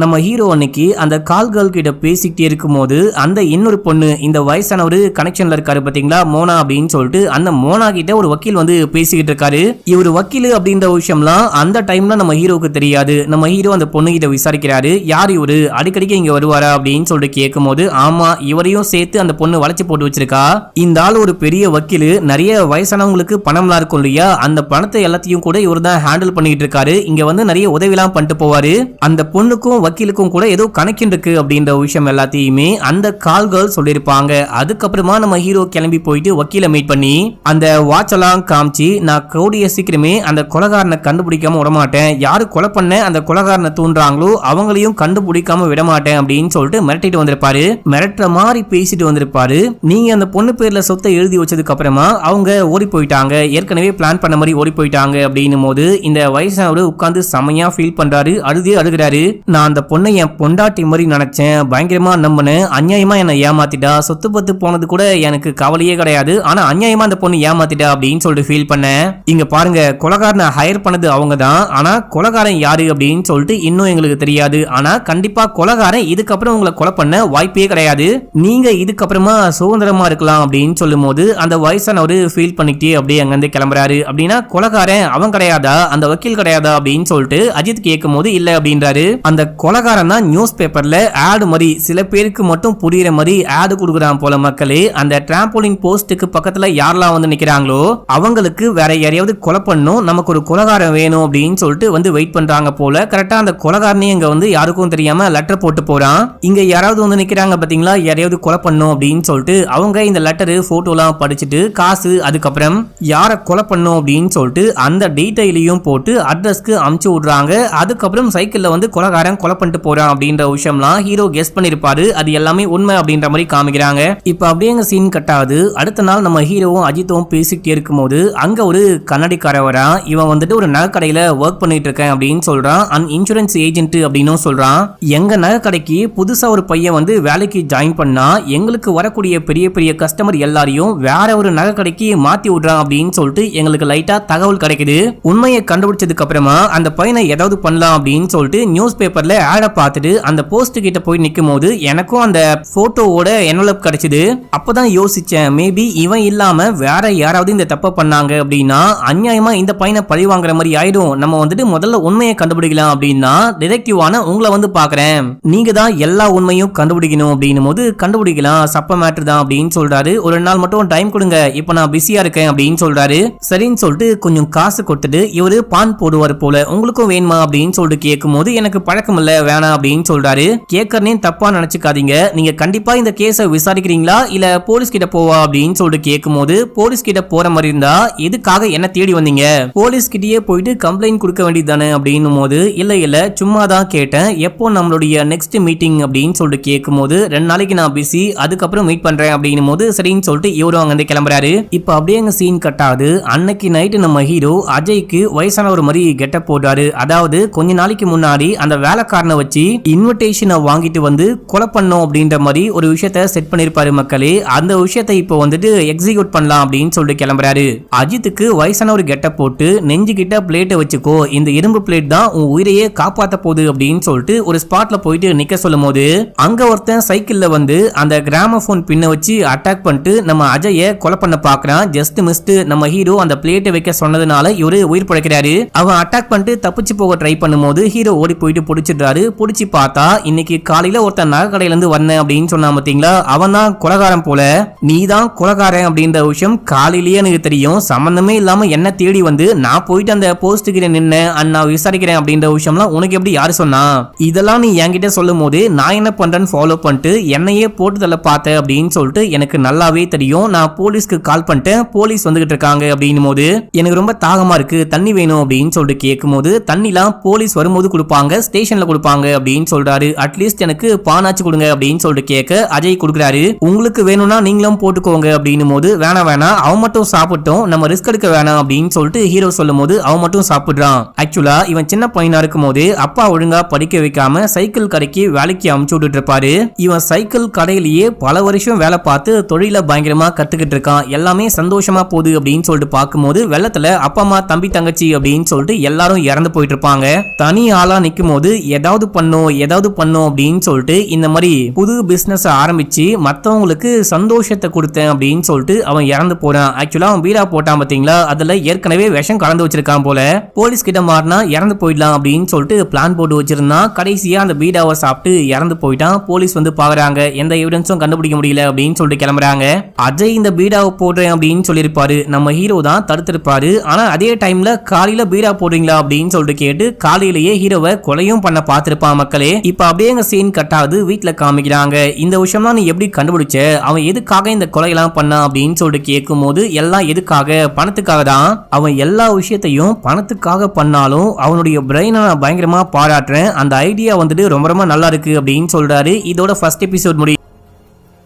நம்ம ஹீரோ அன்னைக்கு அந்த கால்கள் கிட்ட பேசிக்கிட்டே இருக்கும் போது அந்த இன்னொரு பொண்ணு, இந்த வயசானவரு கனெக்ஷன்ல இருக்காரு பாத்தீங்களா மோனா அப்படின்னு சொல்லிட்டு, அந்த மோனா கிட்ட ஒரு வக்கீல் வந்து பேசிக்கிட்டு இருக்காரு. இவரு வக்கீல் அப்படின்ற விஷயம்லாம் அந்த டைம்ல நம்ம ஹீரோக்கு தெரியாது. நம்ம ஹீரோ அந்த பொண்ணு கிட்ட விசாரிக்கிறாரு, யார் இவரு, அடிக்கடிக்கு இங்க வருவாரா அப்படின்னு சொல்லிட்டு கேட்கும் போது, ஆமா இவரையும் சேர்த்து அந்த பொண்ணு வளைச்சு போட்டு வச்சிருக்கா. இந்த ஆள் ஒரு பெரிய வக்கீல், நிறைய வயசானவங்களுக்கு பணம்லாம் இருக்கும் இல்லையா, அந்த பணத்தை எல்லாத்தையும் கூட இவர் தான் ஹேண்டில் பண்ணிட்டு இருக்காரு. இங்க வந்து நிறைய உதவிலாம் பண்ணிட்டு போவாரு. அந்த பொண்ணு வக்கீலுக்கும் கூட ஏதோ கனெக்ஷன் இருக்கு அப்படின்ற விஷயம் எல்லாத்தையுமே அந்த கால்கள் சொல்லிருப்பாங்க. அதுக்கப்புறமா நம்ம ஹீரோ கிளம்பி போயிட்டு வக்கீல மீட் பண்ணி அந்த வாட்ச் எல்லாம் காமிச்சு, நான் கூடிய சீக்கிரமே அந்த கொலைகாரனை கண்டுபிடிக்காம விடமாட்டேன், யாரு கொலை பண்ண அந்த கொலைகாரனை தூண்டுறாங்களோ அவங்களையும் கண்டுபிடிக்காம விடமாட்டேன் அப்படின்னு சொல்லிட்டு மிரட்டிட்டு வந்திருப்பாரு. மிரட்டுற மாதிரி பேசிட்டு வந்திருப்பாரு. நீங்க அந்த பொண்ணு பேர்ல சொத்தை எழுதி வச்சதுக்கு அப்புறமா அவங்க ஓடி போயிட்டாங்க, ஏற்கனவே பிளான் பண்ண மாதிரி ஓடி போயிட்டாங்க அப்படின்னும் போது இந்த வயசானவர் உட்கார்ந்து செமையா ஃபீல் பண்றாரு. அழுகிறாரு. நான் அந்த பொண்ணை என் பொண்டாட்டி மாதிரி நினைச்சேன், பயங்கரமா நம்பினேன், அநியாயமா என்னை ஏமாத்திட்டா, சொத்து பத்து போனது கூட எனக்கு கவலையே கிடையாது, ஆனா அநியாயமா அந்த பொண்ணு ஏமாத்திட்டா அப்படின்னு சொல்லிட்டு ஃபீல் பண்ணேன். இங்க பாருங்க, கொலைகாரனை ஹையர் பண்ணது அவங்க தான், ஆனா கொலைகாரன் யாரு அப்படின்னு சொல்லிட்டு இன்னும் எங்களுக்கு தெரியாது. ஆனா கண்டிப்பா கொலைகாரன் இதுக்கப்புறம் உங்களை கொலை பண்ண வாய்ப்பே கிடையாது, நீங்க இதுக்கப்புறமா சுதந்திரமா இருக்கலாம் அப்படின்னு சொல்லும் போது அந்த வயசானவரு ஃபீல் பண்ணிக்கிட்டே அப்படியே அங்கிருந்து கிளம்புறாரு. அப்படின்னா கொலைகாரன் அவன் கிடையாதா, அந்த வக்கீல் கிடையாதா அப்படின்னு சொல்லிட்டு அஜித் கேட்கும் போது இல்ல அப்படின்றாரு. அந்த கொலைகாரன் தான் நியூஸ் பேப்பர்ல ஆடு மாதிரி சில பேருக்கு மட்டும் புரியுற மாதிரி ஆடு கொடுக்குறான் போல மக்களே. அந்த டிராம்போலின் போஸ்டுக்கு பக்கத்துல யாரெல்லாம் வந்து நிக்கிறாங்களோ அவங்களுக்கு வேற யாரையாவது கொலை பண்ணும், நமக்கு ஒரு கொலைகாரன் வேணும் அப்படின்னு சொல்லிட்டு வந்து வெயிட் பண்றாங்க போல. கரெக்டா அந்த கொலைகாரனே இங்க வந்து யாருக்கும் தெரியாம லெட்டர் போட்டு போறான். இங்க யாராவது வந்து நிக்கிறாங்க பாத்தீங்களா, யாரையாவது கொலை பண்ணும் அப்படின்னு சொல்லிட்டு அவங்க இந்த லெட்டரு போட்டோலாம் படிச்சுட்டு காசு அதுக்கப்புறம் யார கொலை பண்ணும் அப்படின்னு சொல்லிட்டு அந்த டீடைலையும் போட்டு அட்ரஸ்க்கு அமுச்சு விடுறாங்க. அதுக்கப்புறம் சைக்கிள்ல வந்து கொலைகாரன் கொலை பண்ணிட்டு போறான் அப்படின்ற விஷயம்லாம் ஹீரோ கெஸ் பண்ணிருப்பாரு. அது எல்லாமே உண்மை அப்படின்ற மாதிரி காமிக்கிறாங்க. இப்ப அப்படியே சீன் கட் ஆகுது. அடுத்த நாள் நம்ம ஹீரோவும் அஜித்தும் பேசிக்கிட்டே இருக்கும் போது அங்க ஒரு கண்ணாடிக்கார வரா. இவன் வந்துட்டு ஒரு நகை கடையில ஒர்க் பண்ணிட்டு இருக்கேன் அப்படின்னு சொல்றான். அண்ட் இன்சூரன்ஸ் ஏஜென்ட் அப்படின்னு சொல்றான். எங்க நகை கடைக்கு புதுசா ஒரு பையன் வந்து வேலைக்கு ஜாயின் பண்ணா எங்களுக்கு வரக்கூடிய பெரிய பெரிய கஸ்டமர் எல்லாரையும் வேற ஒரு நகை கடைக்கு மாத்தி விடுறான் அப்படின்னு சொல்லிட்டு எங்களுக்கு லைட்டா தகவல் கிடைக்குது. உண்மையை கண்டுபிடிச்சதுக்கு அப்புறமா அந்த பையனை ஏதாவது பண்ணலாம் அப்படின்னு சொல்லிட்டு நியூஸ் பேப்பர்ல ஆட பார்த்துட்டு அந்த போஸ்ட் கிட்ட போய் நிக்கும் போது எனக்கும் அந்த போட்டோவோட என்வலப் கிடைச்சது. அப்பதான் யோசிச்சேன், மேபி இவன் இல்லாம வேற யாராவது இந்த தப்ப பண்ணாங்க அப்படின்னா அநியாயமா இந்த பையனை பழி வாங்குற மாதிரி ஆயிடும். நம்ம வந்துட்டு முதல்ல உண்மையை கண்டுபிடிக்கலாம் அப்படின்னா டிடெக்டிவான உங்களை வந்து பாக்குறேன், நீங்க தான் எல்லா உண்மையும் கண்டுபிடிக்கணும் அப்படின்னும் போது கண்டுபிடிக்கலாம், சப்ப மேட்டர் தான் அப்படின்னு சொல்றாரு. ஒரு நாள் மட்டும் டைம் கொடுங்க, இப்ப நான் பிஸியா இருக்கேன் அப்படின்னு சொல்றாரு. சரின்னு சொல்லிட்டு கொஞ்சம் காசு கொடுத்துட்டு இவரு பான் போடுவார் போல, உங்களுக்கும் வேணுமா அப்படின்னு சொல்லிட்டு கேட்கும் போது எனக்கு பழக்கம் இல்ல வேணாம் அப்படின்னு சொல்றாரு. கேக்கர்னே தப்பா நினைச்சுக்காதீங்க, நீங்க கண்டிப்பா இந்த கேஸை விசாரிக்கிறீங்களா இல்ல போலீஸ் கிட்ட போவா அப்படின்னு சொல்லிட்டு கேட்கும் போது போலீஸ் கிட்ட போற மாதிரி இருந்தா எதுக்காக என்ன தேடி வந்தீங்க, போலீஸ் கிட்டயே போயிட்டு கம்ப்ளைண்ட் கொடுக்க வேண்டியது தானே அப்படின்னும் போது இல்ல சும்மா தான் கேட்டேன், எப்போ நம்மளுடைய நெக்ஸ்ட் மீட்டிங் அப்படின்னு சொல்லிட்டு கேட்கும் போது 2 நாளைக்கு நான் பிஸி, அதுக்கப்புறம் மீட் பண்றேன் அப்படின்னும் போது சரின்னு சொல்லிட்டு இவரும் அங்க கிளம்புறாரு. இப்ப அப்படியே அங்க சீன் கட் ஆகுது. அன்னைக்கு நைட்டு நம்ம ஹீரோ அஜய்க்கு வயசான ஒரு மாதிரி கெட்டப் போடுறாரு. அதாவது கொஞ்ச நாளைக்கு முன்னாடி அந்த வேலைக்காரனை வச்சு இன்விடேஷனை வாங்கிட்டு வந்து கொலை பண்ணோம் அப்படின்ற மாதிரி ஒரு விஷயத்த செட் பண்ணிருப்பாரு மக்களே. அந்த விஷயத்தை இப்போ வந்துட்டு எக்ஸிக்யூட் பண்ணலாம் அப்படின்னு சொல்லிட்டு கிளம்புறாரு. அஜித்துக்கு வயசான ஒரு கெட்ட போட்டு நெஞ்சு கிட்ட பிளேட்டை வச்சுக்கோ, இந்த இரும்பு பிளேட் தான் உன் உயிரையே காப்பாத்த போகுது அப்படின்னு சொல்லிட்டு ஒரு ஸ்பாட்ல போயிட்டு நிக்க சொல்லும் போது அங்க ஒருத்தன் சைக்கிள்ல வந்து அந்த கிராமபோன் பின்ன வச்சு அட்டாக் பண்ணிட்டு நம்ம அஜய கொலை பண்ண பாக்குறான். ஜஸ்ட் மிஸ்ட் நம்ம ஹீரோ அந்த பிளேட்டை வைக்க சொன்னதுனால இவரு உயிர் பழைக்கிறாரு. அவன் அட்டாக் பண்ணிட்டு தப்பிச்சு போக ட்ரை பண்ணும்போது ஹீரோ ஓடி போயிட்டு பிடிச்சிடுறாரு. பிடிச்சி பார்த்தா இன்னைக்கு காலையில ஒருத்தன் நகை கடையில இருந்து வந்தேன் அப்படின்னு சொன்னா பாத்தீங்களா, அவன் தான் கொலைகாரன் போல. நீ தான் கொலைகாரன் அப்படின்ற விஷயம் காலையிலேயே எனக்கு தெரியும், சம்பந்தமே இல்லாம என்ன தேடி வந்து நான் போயிட்டு அந்த போஸ்ட் நின்று நான் விசாரிக்கிறேன் அப்படின்ற விஷயம்லாம் உனக்கு எப்படி யாரு சொன்னா? இதெல்லாம் நீ என்கிட்ட சொல்லும் போது நான் என்ன பண்றேன்னு ஃபாலோ பண்ணிட்டு என்னையே போட்டு தள்ள பார்த்த அப்படின்னு சொல்லிட்டு எனக்கு நல்லாவே தெரியும். நான் போலீஸ்க்கு கால் பண்ணிட்டேன், போலீஸ் வந்துகிட்டு இருக்காங்க அப்படின்னும் போது எனக்கு ரொம்ப தாகமா இருக்கு, தண்ணி வேணும் அப்படின்னு சொல்லிட்டு கேட்கும் போது தண்ணிலாம் போலீஸ் வரும்போது கொடுப்பாங்க, ஸ்டேஷன்ல கொடுப்பாங்க அப்படின்னு சொல்றாரு. அட்லீஸ்ட் எனக்கு பானாச்சு கொடுங்க அப்படின்னு சொல்லிட்டு கேட்க அஜய் கொடுக்குறாரு. உங்களுக்கு வேணும்னா நீங்களும் போட்டுக்கோங்க அப்படின்னும் போது வேணாம் வேணாம் அவன் மட்டும் சாப்பிட்டோம், நம்ம ரிஸ்க் எடுக்க வேணாம் அப்படின்னு சொல்லிட்டு ஹீரோ சொல்லும் போது அவன் மட்டும் சாப்பிடுறான். ஆக்சுவலா இவன் சின்ன பையனா இருக்கும் போது அப்பா ஒழுங்கா படிக்க வைக்காம சைக்கிள் கடைக்கு வேலைக்கு அமுச்சு விட்டுட்டு இருப்பாரு. இவன் சைக்கிள் கடையிலேயே பல வருஷம் வேலை பார்த்து தொழில பயங்கரமா கத்துக்கிட்டு இருக்கான். எல்லாமே சந்தோஷமா போகுது அப்படின்னு சொல்லிட்டு பார்க்கும்போது வெள்ளத்துல அப்பா அம்மா தம்பி தங்கச்சி அப்படின்னு சொல்லிட்டு எல்லாரும் இறந்து போயிட்டு இருப்பாங்க. தனி ஆளா நிக்கும் போது ஏதாவது பண்ணும் அப்படின்னு சொல்லிட்டு இந்த மாதிரி புது பிசினஸ் ஆரம்பிச்சு மத்தவங்களுக்கு சந்தோஷத்தை கொடுத்தேன் அப்படின்னு சொல்லிட்டு அவன் இறந்து போறான். ஆக்சுவலா அவன் பீரா போட்டான் பாத்தீங்களா, அதுல ஏற்கனவே விஷம் கலந்து வச்சிருக்கான் போல. போலீஸ் கிட்ட மாறினா இறந்து போயிடலாம் அப்படின்னு சொல்லிட்டு பிளான் போட்டு வச்சிருந்தான். கடைசியா அந்த பீடாவை சாப்பிட்டு இறந்து போயிட்டான். போலீஸ் வந்து பாக்குறாங்க, எந்த எவிடன்ஸும் கண்டுபிடிக்க முடியல அப்படின்னு சொல்லிட்டு கிளம்புறாங்க. அஜய் இந்த பீடாவை போடுறேன் அப்படின்னு சொல்லியிருப்பாரு, நம்ம ஹீரோ தான் தடுத்திருப்பாரு. ஆனா அதே டைம்ல காலையில பீடா போடுறீங்களா அப்படின்னு சொல்லிட்டு கேட்டு காலையிலேயே ஹீரோவை கொலையும் பண்ண பார்த்திருப்பான் மக்களே. இப்ப அப்படியே எங்க சீன் கட் ஆகுது, வீட்டுல காமிக்கிறாங்க. இந்த விஷயம் நீ எப்படி கண்டுபிடிச்ச, அவன் எதுக்காக இந்த கொலையெல்லாம் பண்ணா அப்படின்னு சொல்லிட்டு கேட்கும் போது எல்லாம் எதுக்காக, பணத்துக்காக தான். அவன் எல்லா விஷயத்தையும் பணத்துக்காக பண்ணாலும் அவனுடைய பிரெயினை நான் பயங்கரமா பாராட்டுறேன், அந்த ஐடியா வந்துட்டு ரொம்ப ரொம்ப நல்லா இருக்கு அப்படின்னு சொல்றாரு. இதோட ஃபர்ஸ்ட் எபிசோட் முடியும்.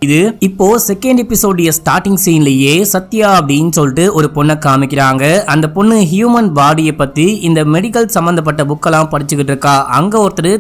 இது இப்போ செகண்ட் எபிசோடைய ஸ்டார்டிங் சீன்லயே சத்யா அப்படின்னு சொல்லிட்டு ஒரு பொண்ணை காமிக்கிறாங்க. அந்த பொண்ணு ஹியூமன் பாடியை பத்தி இந்த மெடிக்கல் சம்பந்தப்பட்ட புக்கெல்லாம் படிச்சுக்கிட்டு இருக்கா. அங்க ஒருத்தர்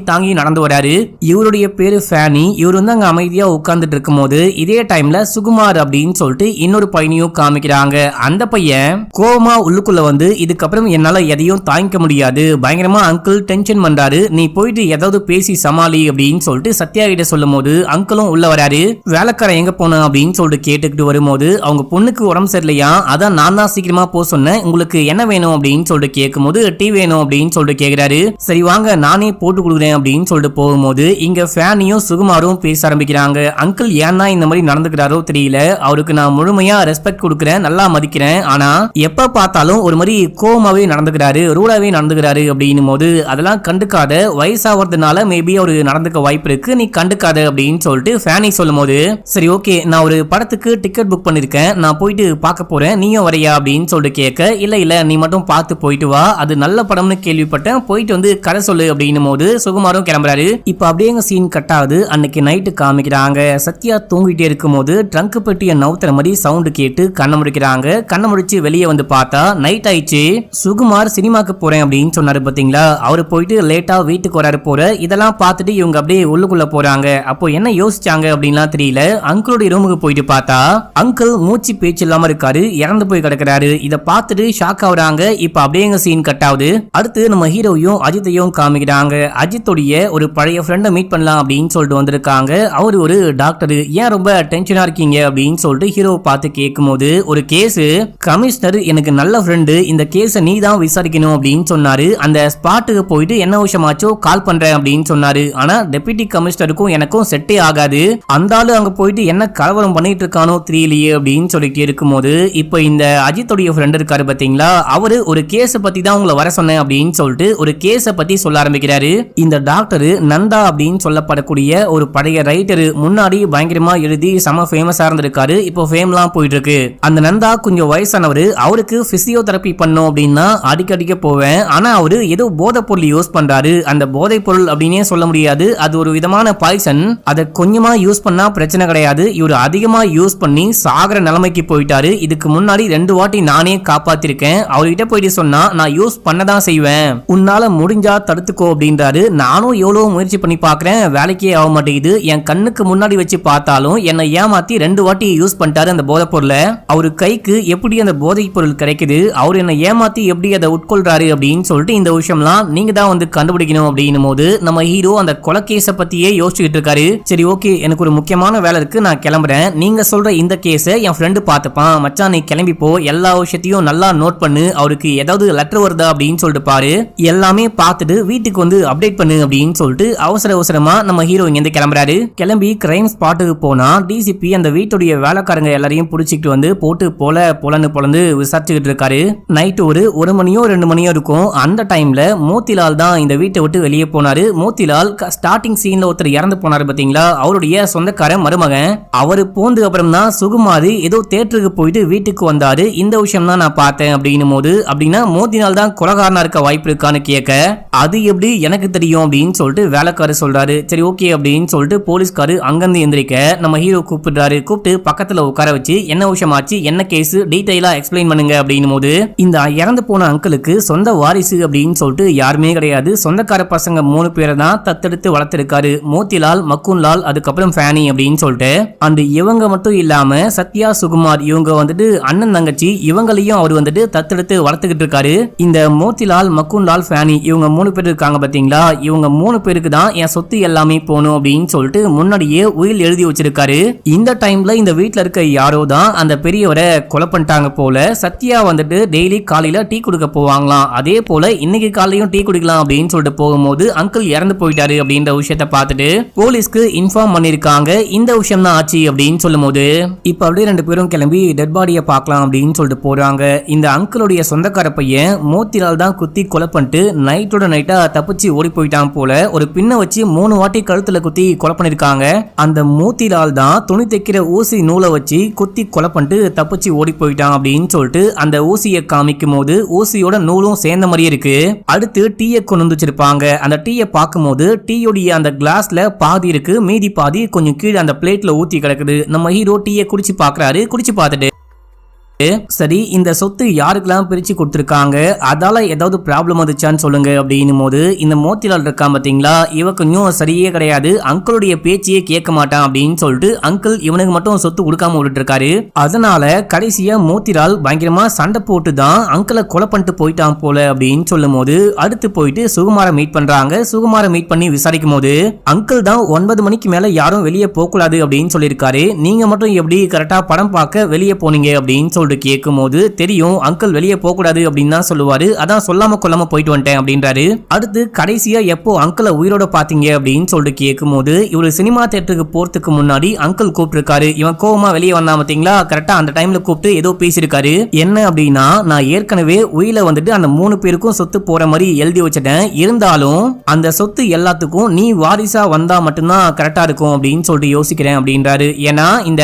தாங்கி நடந்து வராரு. இவருடைய பேரு ஃபேனி. இவர் வந்து அங்க அமைதியா உட்கார்ந்துட்டு இருக்கும் போது இதே டைம்ல சுகுமார் அப்படின்னு சொல்லிட்டு இன்னொரு பையனையும் காமிக்கிறாங்க. அந்த பையன் கோவமா உள்ளுக்குள்ள வந்து இதுக்கப்புறம் என்னால எதையும் தாங்கிக்க முடியாது, பயங்கரமா அங்கிள் டென்ஷன் பண்றாரு, நீ போயிட்டு ஏதாவது பேசி சமாளி அப்படின்னு சொல்லிட்டு சத்யா கிட்ட சொல்லும் போது அங்கிளும் உள்ள வராரு. வேலைக்காரன் எங்க போன அப்படின்னு சொல்லிட்டு கேட்டுக்கிட்டு வரும்போது அவங்க பொண்ணுக்கு உடம்பு சரியில்லையா, அதான் நான் தான் சீக்கிரமா போக சொன்னேன், உங்களுக்கு என்ன வேணும் அப்படின்னு சொல்லிட்டு கேட்கும் போது டீ வேணும் அப்படின்னு சொல்லிட்டு கேக்குறாரு. சரி வாங்க நானே போட்டு கொடுக்குறேன் அப்படின்னு சொல்லிட்டு போகும்போது இங்க ஃபேனியும் சுகுமாரும் பேச ஆரம்பிக்கிறாங்க. அங்கிள் ஏன்னா இந்த மாதிரி நடந்துக்கிறாரோ தெரியல, அவருக்கு நான் முழுமையா ரெஸ்பெக்ட் கொடுக்குறேன், நல்லா மதிக்கிறேன், ஆனா எப்ப பார்த்தாலும் ஒரு மாதிரி கோவமாவே நடந்துக்கிறாரு, ரூடாவே நடந்துக்கிறாரு அப்படின்னும் போது அதெல்லாம் கண்டுக்காத, வயசாகிறதுனால மேபி அவரு நடந்துக்க வாய்ப்பு இருக்கு, நீ கண்டுக்காத அப்படின்னு சொல்லிட்டு ஃபேனி சொல்லும் போது சரி ஓகே நான் ஒரு படத்துக்கு டிக்கெட் புக் பண்ணிருக்கேன், நான் போயிட்டு பார்க்க போறேன், நீயும் வரையா அப்படின்னு சொல்லிட்டு கேட்க இல்ல நீ மட்டும் பார்த்து போயிட்டு வா, அது நல்ல படம்னு கேள்விப்பட்டேன், போயிட்டு வந்து கதை சொல்லு அப்படின்னும் போது சுகுமாரும் கிளம்புறாரு. இப்ப அப்படியே சீன் கட் ஆகுது. அன்னைக்கு நைட்டு காமிக்கிறாங்க. சத்யா தூங்கிட்டே இருக்கும் போது ட்ரங்க் பெட்டியை நவுத்துற மாதிரி சவுண்ட் கேட்டு கண்ணை முடிக்கிறாங்க. கண்ணை முடிச்சு வெளியே வந்து பார்த்தா நைட் ஆயிடுச்சு. சுகுமார் சினிமாக்கு போறேன் அப்படின்னு சொன்னாரு பாத்தீங்களா, அவரு போயிட்டு லேட்டா வீட்டுக்கு வராரு போற. இதெல்லாம் பார்த்துட்டு இவங்க அப்படியே உள்ளுக்குள்ள போறாங்க. அப்போ என்ன யோசிச்சாங்க அப்படின்லாம் தெரியல. அங்கிளுடைய ரூமுக்கு போயிட்டு பார்த்தா அங்கிள் மூச்சு பேச்சு இல்லாம இருக்காரு, இறந்து போய் கிடக்குறாரு. இத பார்த்துட்டு ஷாக் ஆகுறாங்க. இப்ப அப்படியே சீன் கட் ஆகுது. அடுத்து நம்ம ஹீரோயும் அஜித்தையும் காமிக்கிறாங்க. அஜித்துடைய ஒரு பழைய ஃப்ரெண்டை மீட் பண்ணலாம் அப்படின்னு சொல்லிட்டு வந்திருக்காங்க. அவர் ஒரு டாக்டர். ஏன் ரொம்ப டென்ஷனா இருக்கீங்க அப்படின்னு சொல்லிட்டு ஹீரோவை பார்த்து கேட்கும் போது ஒரு கேஸ், கமிஷனர் எனக்கு நல்ல ஃப்ரெண்டு, இந்த கேஸை நீ தான் விசாரிக்கணும் அப்படின்னு சொன்னாரு. அந்த ஸ்பாட்டுக்கு போயிட்டு என்ன விஷயமாச்சோ கால் பண்றேன் அப்படின்னு சொன்னாரு. ஆனா டெபியூட்டி கமிஷனருக்கும் எனக்கும் செட்டே ஆகாது, அந்த ஆளு அங்க போயிட்டு என்ன கலவரம் பண்ணிட்டு இருக்கானோ தெரியலையே அப்படின்னு சொல்லிட்டு இருக்கும்போது இப்ப இந்த அஜித்துடைய ஃப்ரெண்ட் இருக்காரு பாத்தீங்களா, அவரு ஒரு கேஸ பத்தி தான் உங்களை வர சொன்னேன் அப்படின்னு சொல்லிட்டு ஒரு கேஸ பத்தி சொல்ல ஆரம்பிக்கிறாரு. இந்த டாக்டர் நந்தா அப்படின்னு சொல்லப்படக்கூடிய ஒரு பழைய ரைட்டர், முன்னாடி பயங்கரமா எழுதி செம ஃபேமஸா இருந்திருக்காரு, இப்போ ஃபேம்லாம் போயிட்டு இருக்கு. அந்த நந்தா கொஞ்சம் வயசானவரு, அவருக்கு பிசியோதெரபி பண்ணும் அப்படின்னா அடிக்கடிக்க போவேன், ஆனா அவரு ஏதோ போதை பொருள் யூஸ் பண்றாரு. அந்த போதை பொருள் அப்படின்னே சொல்ல முடியாது, அது ஒரு விதமான பாய்சன், அதை கொஞ்சமா யூஸ் பண்ணா அதெல்லாம் பிரச்சனை கிடையாது, இவர் அதிகமா யூஸ் பண்ணி சாகர நிலைமைக்கு போயிட்டாரு. இதுக்கு முன்னாடி 2 வாட்டி நானே காப்பாத்திருக்கேன். அவர்கிட்ட போயிட்டு சொன்னா நான் யூஸ் பண்ணதான் செய்வேன், உன்னால முடிஞ்சா தடுத்துக்கோ அப்படின்றாரு. நானும் எவ்வளவு முயற்சி பண்ணி பாக்குறேன், வேலைக்கே ஆக மாட்டேங்குது. என் கண்ணுக்கு முன்னாடி வச்சு பார்த்தாலும் என்னை ஏமாத்தி 2 வாட்டி யூஸ் பண்ணிட்டாரு அந்த போதை பொருளை. அவரு கைக்கு எப்படி அந்த போதை பொருள் கிடைக்குது, அவர் என்னை ஏமாத்தி எப்படி அதை உட்கொள்றாரு அப்படின்னு சொல்லிட்டு இந்த விஷயம்லாம் நீங்க தான் வந்து கண்டுபிடிக்கணும் அப்படின்னும் போது நம்ம ஹீரோ அந்த கொலைகேஸ பத்தியே யோசிச்சுட்டு இருக்காரு. சரி ஓகே, எனக்கு ஒரு முக்கியமான வேலை இருக்கு, நான் கிளம்புறேன். நீங்க சொல்ற இந்த கேஸ என் ஃப்ரெண்டு பார்த்துப்பான். மச்சான் நீ கிளம்பி போ, எல்லா விஷயத்தையும் நல்லா நோட் பண்ணு, அவருக்கு ஏதாவது லெட்டர் வருதா அப்படின்னு சொல்லிட்டு பாரு, எல்லாமே பார்த்துட்டு வீட்டுக்கு வந்து அப்டேட் பண்ணு அப்படின்னு சொல்லிட்டு அவசர அவசரமா நம்ம ஹீரோ இங்க கிளம்புறாரு. கிளம்பி கிரைம் ஸ்பாட்டுக்கு போனா டிசிபி அந்த வீட்டுடைய வேலைக்காரங்க எல்லாரையும் புடிச்சிட்டு வந்து போட்டு பொலன்னு விசாரிச்சுக்கிட்டு இருக்காரு. நைட்டு ஒரு 1 மணியோ 2 மணியோ இருக்கும். அந்த டைம்ல மோத்திலால் தான் இந்த வீட்டை விட்டு வெளியே போனாரு. மோத்திலால் ஸ்டார்டிங் சீன்ல ஒருத்தர் இறந்து போனாரு பாத்தீங்களா, அவருடைய சொந்தக்கார மருமகன். அவரு போனதுக்கு அப்புறம் தான் சுகுமாரி ஏதோ தியேட்டருக்கு போயிட்டு வீட்டுக்கு வந்தாரு. இந்த விஷயம் தான் நான் பார்த்தேன் அப்படின்னும் போது, அப்படின்னா மோத்திலால் தான் கொலைகாரனா இருக்க வாய்ப்பு இருக்கான்னு கேட்க, அது எப்படி எனக்கு தெரியும் அப்படின்னு சொல்லிட்டு வேலைக்காரர் சொல்றாரு. சரி ஓகே அப்படின்னு சொல்லிட்டு போலீஸ்காரு அங்கிருந்து எந்திரிக்க நம்ம ஹீரோ கூப்பிட்டு பக்கத்துல உட்கார வச்சு என்ன விஷயம் ஆச்சு, என்ன கேஸ், டீடைலா எக்ஸ்பிளைன் பண்ணுங்க அப்படின்னும் போது, இந்த இறந்து போன அங்கிளுக்கு சொந்த வாரிசு அப்படின்னு சொல்லிட்டு யாருமே கிடையாது. சொந்தக்கார பசங்க 3 பேரை தான் தத்தெடுத்து வளர்த்திருக்காரு. மோத்திலால், மக்குன்லால், அதுக்கப்புறம் ஃபேனி அப்படின்னு சொல்லிட்டு. அண்ட் இவங்க மட்டும் இல்லாம சத்யா, சுகுமார் இவங்க வந்துட்டு அண்ணன் தங்கச்சி, இவங்களையும் அவர் வந்துட்டு தத்தெடுத்து வளர்த்துக்கிட்டு இருக்காரு. இந்த மோத்திலால், மக்குன்லால், ஃபேனி இவங்க 3 பேர் இருக்காங்க பாத்தீங்களா, இவங்க 3 பேருக்கு தான் என் சொத்து எல்லாமே போகணும் அப்படின்னு சொல்லிட்டு முன்னாடியே உயில் எழுதி வச்சிருக்காரு. இந்த டைம்ல இந்த வீட்டுல இருக்க யாரோ தான் அந்த பெரியவரை கொலை பண்ணிட்டாங்க போல. சத்யா வந்துட்டு டெய்லி காலையில டீ குடிக்க போவாங்களாம். அதே போல இன்னைக்கு காலையும் டீ குடிக்கலாம் அப்படின்னு சொல்லிட்டு போகும்போது அங்கிள் இறந்து போயிட்டாரு அப்படின்ற விஷயத்த பார்த்துட்டு போலீஸ்க்கு இன்ஃபார்ம் பண்ணிருக்காங்க. இந்த விஷயம் தான் ஆச்சு அப்படின்னு சொல்லும் போது இப்ப அப்படியே 2 பேரும் கிளம்பி டெட் பாடியை பார்க்கலாம் அப்படின்னு சொல்லிட்டு போறாங்க. இந்த அங்கிளுடைய சொந்தக்கார பையன் மோத்திலால் தான் குத்தி கொலை பண்ணிட்டு நைட்டோட நைட்டா தப்பிச்சு ஓடி போயிட்டான் போல. ஒரு பின்ன வச்சு 3 வாட்டி கழுத்துல குத்தி கொலை பண்ணிருக்காங்க. அந்த மோத்திலால் தான் துணி தைக்கிற ஊசி நூலை வச்சு குத்தி கொலை பண்ணிட்டு தப்பிச்சு ஓடி போயிட்டான் அப்படின்னு சொல்லிட்டு அந்த ஊசியை காமிக்கும் போது ஊசியோட நூலும் சேர்ந்த மாதிரியே இருக்கு. அடுத்து டீயை கொண்டு வந்து வச்சிருப்பாங்க. அந்த டீயை பார்க்கும்போது டீயோடைய அந்த கிளாஸ்ல பாதி இருக்கு, மீதி பாதி கொஞ்சம் கீழே அந்த பிளேட்ல ஊத்தி கிடக்குது. நம்ம ஹீரோ டீயை குடிச்சு பாக்குறாரு. குடிச்சு பார்த்துட்டு சரி இந்த சொத்து யாருக்கெல்லாம் பிரிச்சு கொடுத்துருக்காங்க, அதால ஏதாவது ப்ராப்ளம் வந்துச்சான்னு சொல்லுங்க அப்படின்னும் போது இந்த மோத்திலால் இருக்கான் பாத்தீங்களா, இவ கொஞ்சம் சரியே கிடையாது, அங்கிளுடைய பேச்சையே கேட்க மாட்டான் அப்படின்னு சொல்லிட்டு அங்கிள் இவனுக்கு மட்டும் சொத்து கொடுக்காம விட்டுட்டு இருக்காரு. அதனால கடைசியா மோத்திலால் பயங்கரமா சண்டை போட்டு தான் அங்கிளை கொலை பண்ணிட்டு போயிட்டான் போல அப்படின்னு சொல்லும் போது அடுத்து போயிட்டு சுகுமாரை மீட் பண்றாங்க. சுகுமாரை மீட் பண்ணி விசாரிக்கும் போது அங்கிள் தான் 9 மணிக்கு மேல யாரும் வெளியே போக கூடாது அப்படின்னு சொல்லியிருக்காரு. நீங்க மட்டும் எப்படி கரெக்டா படம் பார்க்க வெளியே போனீங்க அப்படின்னு சொல்லிட்டு கேட்கும் போது தெரியும் அங்கிள் வெளியே போக கூடாது அப்படின்னு தான் சொல்லுவாரு. அதான் சொல்லாம கொல்லாம போயிட்டு வந்துட்டேன் அப்படின்றாரு. அடுத்து கடைசியா எப்போ அங்கிளை உயிரோட பாத்தீங்க அப்படின்னு சொல்லிட்டு கேட்கும் போது இவரு சினிமா தியேட்டருக்கு போறதுக்கு முன்னாடி அங்கிள் கூப்பிட்டு இவன் கோவமா வெளியே வந்தா பாத்தீங்களா, கரெக்டா அந்த டைம்ல கூப்பிட்டு ஏதோ பேசியிருக்காரு. என்ன அப்படின்னா, நான் ஏற்கனவே உயில வந்துட்டு அந்த 3 பேருக்கும் சொத்து போற மாதிரி எழுதி வச்சிட்டேன், இருந்தாலும் அந்த சொத்து எல்லாத்துக்கும் நீ வாரிசா வந்தா மட்டும்தான் கரெக்டா இருக்கும் அப்படின்னு சொல்லிட்டு யோசிக்கிறேன் அப்படின்றாரு. ஏன்னா இந்த